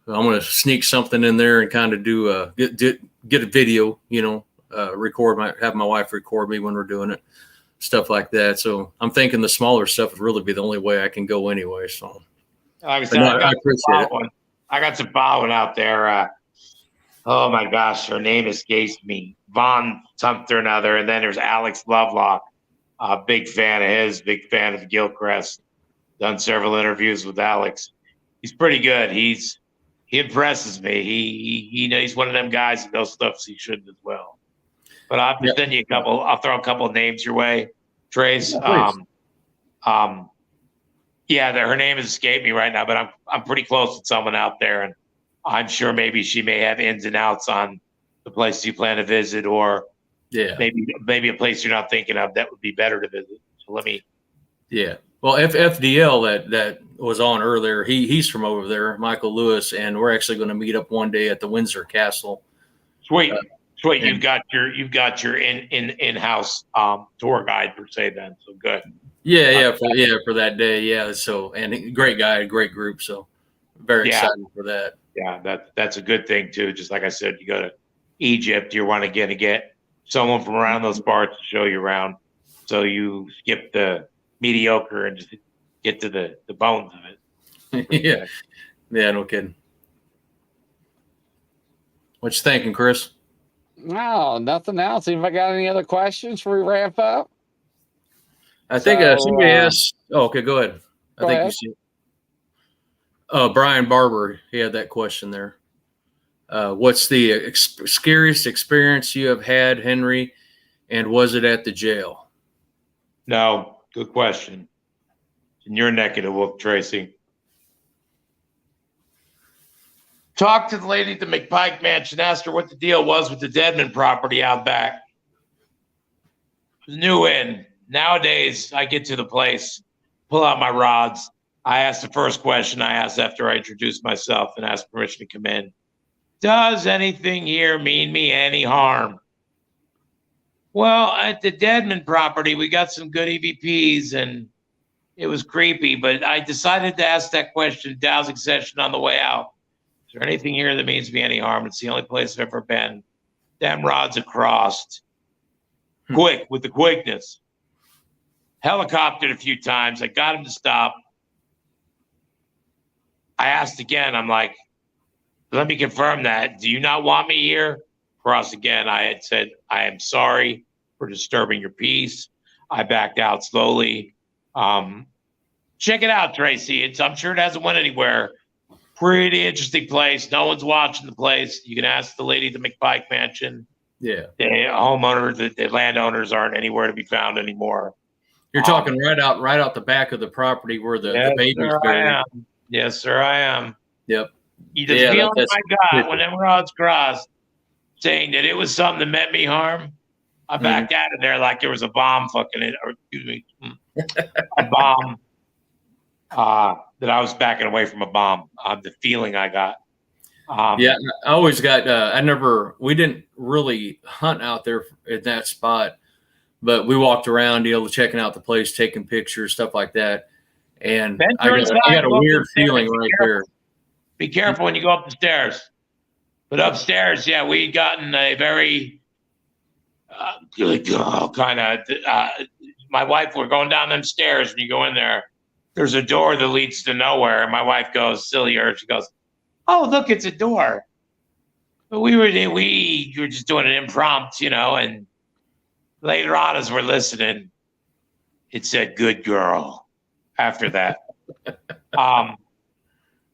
I'm going to sneak something in there and kind of do get a video. Have my wife record me when we're doing it. Stuff like that. So I'm thinking the smaller stuff would really be the only way I can go anyway. So I appreciate it. I got some following out there. Oh my gosh, her name escapes me. Von something or another. And then there's Alex Lovelock. Big fan of his, big fan of Gilchrist. Done several interviews with Alex. He's pretty good. He impresses me. He's one of them guys that knows stuff he shouldn't as well. but I'll have to send you a couple. I'll throw a couple of names your way, Trace. Yeah, Yeah, her name has escaped me right now, but I'm pretty close with someone out there, and I'm sure maybe she may have ins and outs on the place you plan to visit, or maybe a place you're not thinking of that would be better to visit. So let me. Yeah. Well, FDL that was on earlier, he's from over there, Michael Lewis, and we're actually going to meet up one day at the Windsor Castle. Sweet. You've got your in-house tour guide per se then. So good. For that day. Yeah. So, and great guy, great group. So very excited for that. Yeah. That's a good thing too. Just like I said, you go to Egypt, you want to get someone from around those parts to show you around. So you skip the mediocre and just get to the bones of it. Yeah, no kidding. What you thinking, Chris? No, nothing else. Anybody got any other questions before we wrap up? I think somebody asked. Oh, okay, go ahead. I think you see. Brian Barber, he had that question there. What's the scariest experience you have had, Henry, and was it at the jail? No, good question. In your neck of the woods, Tracy. Talked to the lady at the McPike Mansion, asked her what the deal was with the Deadman property out back. It was new in. Nowadays, I get to the place, pull out my rods. I ask the first question I asked after I introduced myself and asked permission to come in. Does anything here mean me any harm? Well, at the Deadman property, we got some good EVPs and it was creepy, but I decided to ask that question dowsing session on the way out. Is there anything here that means me any harm? It's the only place I've ever been. Damn rods are crossed. Quick, with the quickness. Helicoptered a few times. I got him to stop. I asked again. I'm like, let me confirm that. Do you not want me here? Cross again. I had said, I am sorry for disturbing your peace. I backed out slowly. Check it out, Tracy. I'm sure it hasn't went anywhere. Pretty interesting place. No one's watching the place. You can ask the lady at the McPike Mansion. Yeah. The homeowner, the landowners aren't anywhere to be found anymore. You're talking right out the back of the property where the baby's buried. Yes, sir, I am. Yep. You just feeling I got when them rods crossed, saying that it was something that meant me harm. I backed out of there like there was a bomb a bomb. That I was backing away from a bomb. The feeling I got. I always got. We didn't really hunt out there at that spot, but we walked around, checking out the place, taking pictures, stuff like that. And I got a weird feeling right there. Be careful when you go up the stairs. But upstairs, we'd gotten a very kind of. My wife, we're going down them stairs, and you go in there. There's a door that leads to nowhere, and my wife goes, silly her. She goes, "Oh, look, it's a door." But we were just doing an impromptu, and later on, as we're listening, it said "good girl" after that.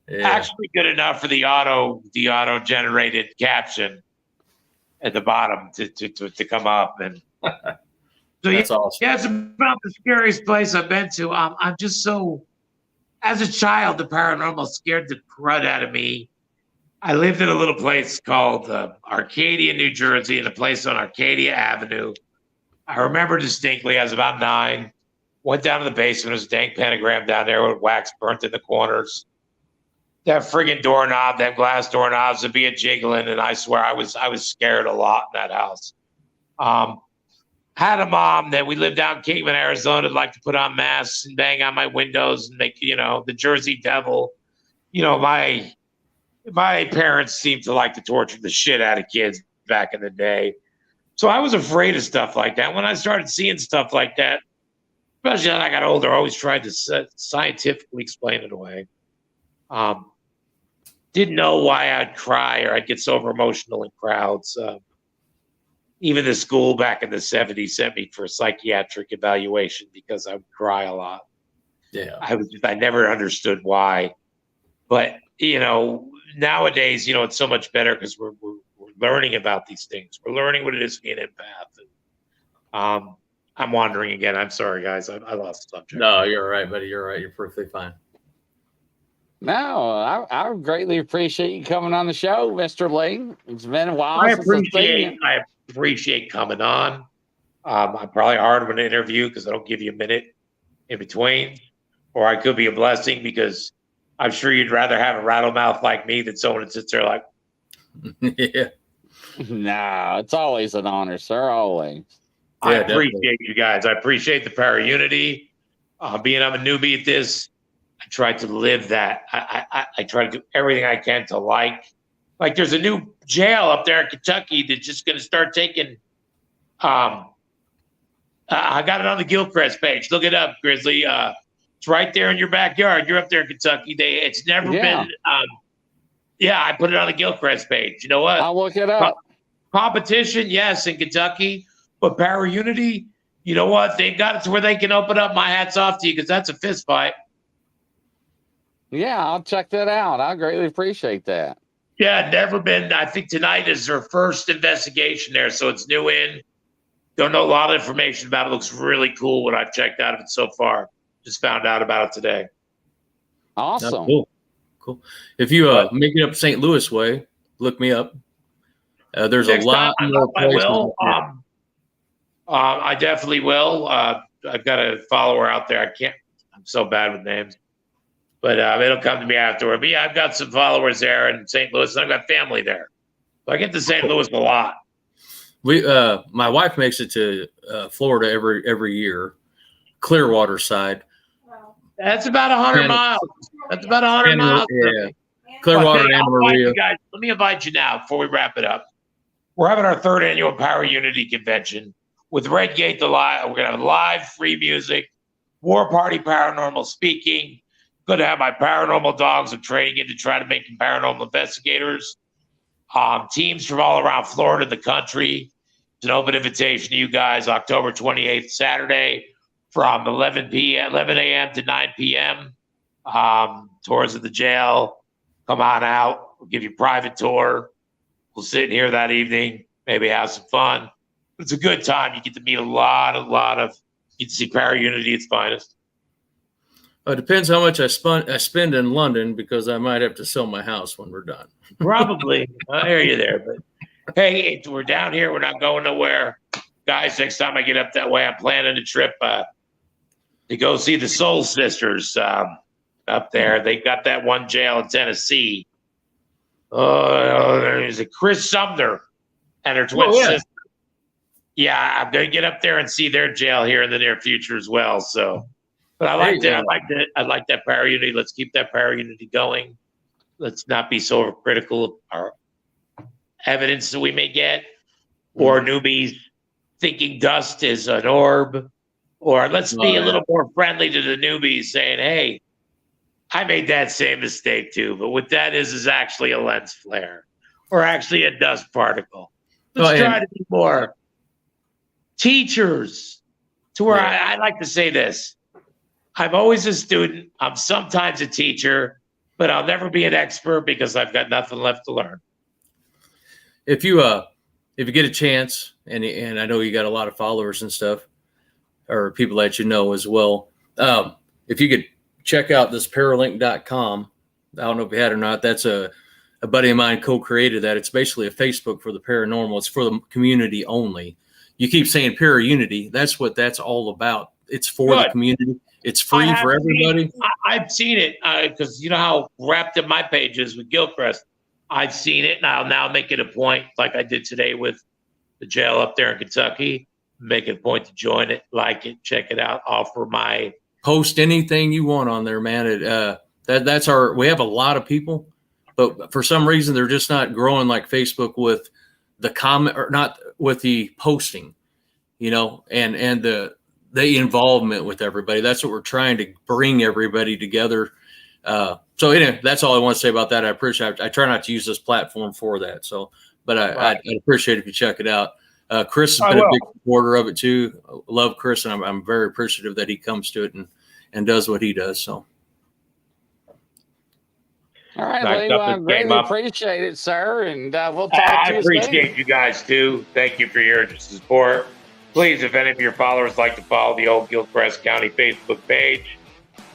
Actually good enough for the auto generated caption at the bottom to come up. And so that's awesome. Yeah, it's about the scariest place I've been to. I'm just so, as a child, the paranormal scared the crud out of me. I lived in a little place called Arcadia, New Jersey, in a place on Arcadia Avenue. I remember distinctly, I was about 9, went down to the basement. There's a dank pentagram down there with wax burnt in the corners. That friggin' doorknob, that glass doorknobs would be a jiggling, and I swear I was scared a lot in that house. Had a mom that we lived out in Kingman, Arizona, liked to put on masks and bang on my windows and make, the Jersey Devil. My parents seemed to like to torture the shit out of kids back in the day. So I was afraid of stuff like that. When I started seeing stuff like that, especially as I got older, I always tried to scientifically explain it away. Didn't know why I'd cry or I'd get so over emotional in crowds. Even the school back in the 70s sent me for a psychiatric evaluation because I would cry a lot. Yeah. I never understood why. But, nowadays, it's so much better because we're learning about these things. We're learning what it is to be an empath. And, I'm wandering again. I'm sorry, guys. I lost the subject. No, you're all right, buddy. You're all right. You're perfectly fine. No, I greatly appreciate you coming on the show, Mr. Lee. It's been a while I since I've seen you. appreciate coming on. I'm probably hard with an interview because I don't give you a minute in between, or I could be a blessing because I'm sure you'd rather have a rattle mouth like me than someone that sits there like, Yeah. No, it's always an honor, sir. Always. I Yeah, appreciate definitely. you guys. I appreciate the para unity. Being I'm a newbie at this, I try to live that. I try to do everything I can to like there's a new jail up there in Kentucky that's just going to start taking. I got it on the Gilchrist page. Look it up, Grizzly. It's right there in your backyard. You're up there in Kentucky. It's never been. Yeah, I put it on the Gilchrist page. You know what? I'll look it up. Competition, yes, in Kentucky, but para unity, you know what? They've got it to where they can open up. My hat's off to you because that's a fist fight. Yeah, I'll check that out. I greatly appreciate that. Yeah, never been. I think tonight is their first investigation there, so it's new in. Don't know a lot of information about it. Looks really cool what I've checked out of it so far. Just found out about it today. Awesome. Cool. If you make it up St. Louis way, look me up. There's a lot more places. I definitely will. I've got a follower out there. I'm so bad with names. But it'll come to me afterward. But yeah, I've got some followers there in St. Louis, and I've got family there. So I get to St. Louis a lot. My wife makes it to Florida every year, Clearwater side. That's about 100 miles. That's about 100 miles. Yeah. Clearwater and Maria. Guys, let me invite you now before we wrap it up. We're having our third annual Power Unity Convention with Redgate the Live. We're going to have live free music, War Party Paranormal speaking. Going to have my paranormal dogs I'm training in to try to make them paranormal investigators. Teams from all around Florida and the country. It's an open invitation to you guys, October 28th, Saturday, from 11 a.m. to 9 p.m. Tours of the jail. Come on out. We'll give you a private tour. We'll sit in here that evening, maybe have some fun. It's a good time. You get to meet a lot of, you get to see Para Unity at its finest. It depends how much I spend in London because I might have to sell my house when we're done. Probably. I hear you there. But hey, we're down here. We're not going nowhere. Guys, next time I get up that way, I'm planning a trip to go see the Soul Sisters up there. They got that one jail in Tennessee. There's a Chris Sumner and her twin sister. Yeah, I'm going to get up there and see their jail here in the near future as well. So. But I like that. I like that Para Unity. Let's keep that Para Unity going. Let's not be so critical of our evidence that we may get, or newbies thinking dust is an orb, or let's be a little more friendly to the newbies, saying, "Hey, I made that same mistake too, but what that is actually a lens flare, or actually a dust particle." Let's try to be more teachers. To where I like to say this. I'm always a student. I'm sometimes a teacher, but I'll never be an expert because I've got nothing left to learn. If you get a chance, and I know you got a lot of followers and stuff, or people that you know as well, if you could check out this paralink.com, I don't know if you had or not. That's a buddy of mine co-created that. It's basically a Facebook for the paranormal. It's for the community only. You keep saying Para Unity. That's what that's all about. It's for the community. It's free for everybody. I've seen it because you know how wrapped up my page is with Gilchrist. I've seen it, and I'll now make it a point, like I did today with the jail up there in Kentucky. Make it a point to join it, like it, check it out, offer my post anything you want on there, man. That's our. We have a lot of people, but for some reason they're just not growing like Facebook with the comment or not with the posting, you know, and the involvement with everybody. That's what we're trying to bring everybody together. So anyway, that's all I want to say about that. I appreciate. I try not to use this platform for that. So, but I'd appreciate if you check it out. Chris has been a big supporter of it too. Love Chris, and I'm very appreciative that he comes to it and does what he does. So, All right, Nice Lee. stuff Well, I that came greatly up. appreciate it, sir. And we'll talk I to you appreciate soon. you guys too. Thank you for your interest and support. Please, if any of your followers like to follow the Old Gilchrist County Facebook page,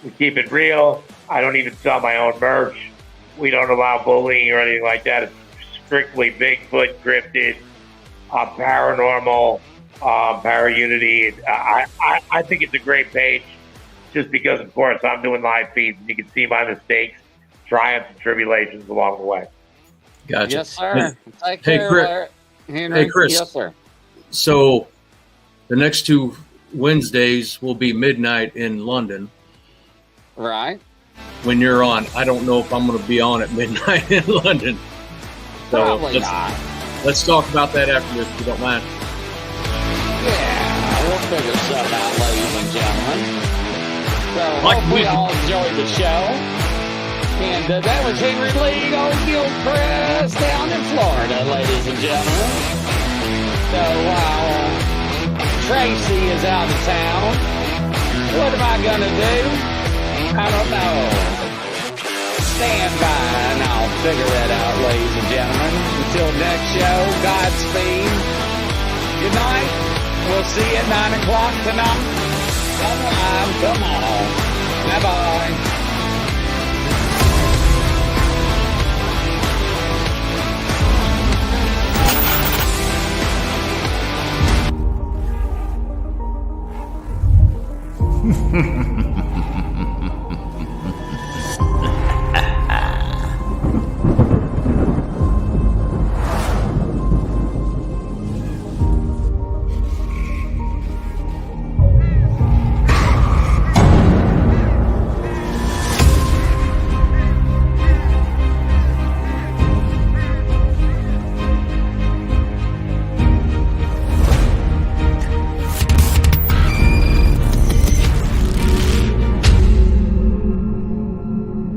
we keep it real. I don't even sell my own merch. We don't allow bullying or anything like that. It's strictly Bigfoot, cryptid, paranormal, para-unity. I think it's a great page just because, of course, I'm doing live feeds and you can see my mistakes, triumphs, and tribulations along the way. Gotcha. Yes, sir. Take Hey, care, Chris. Larry. Henry. Hey, Chris. Yes, sir. So the next 2 Wednesdays will be midnight in London. Right. When you're on, I don't know if I'm going to be on at midnight in London. So Probably not. let's talk about that after this, if you don't mind. Yeah, we'll figure stuff out, ladies and gentlemen. So hope we all enjoyed the show. And that was Henry Lee, Old Gilchrist down in Florida, ladies and gentlemen. So while Tracy is out of town, what am I going to do? I don't know. Stand by and I'll figure that out, ladies and gentlemen. Until next show, Godspeed. Good night. We'll see you at 9 o'clock tonight. Come on.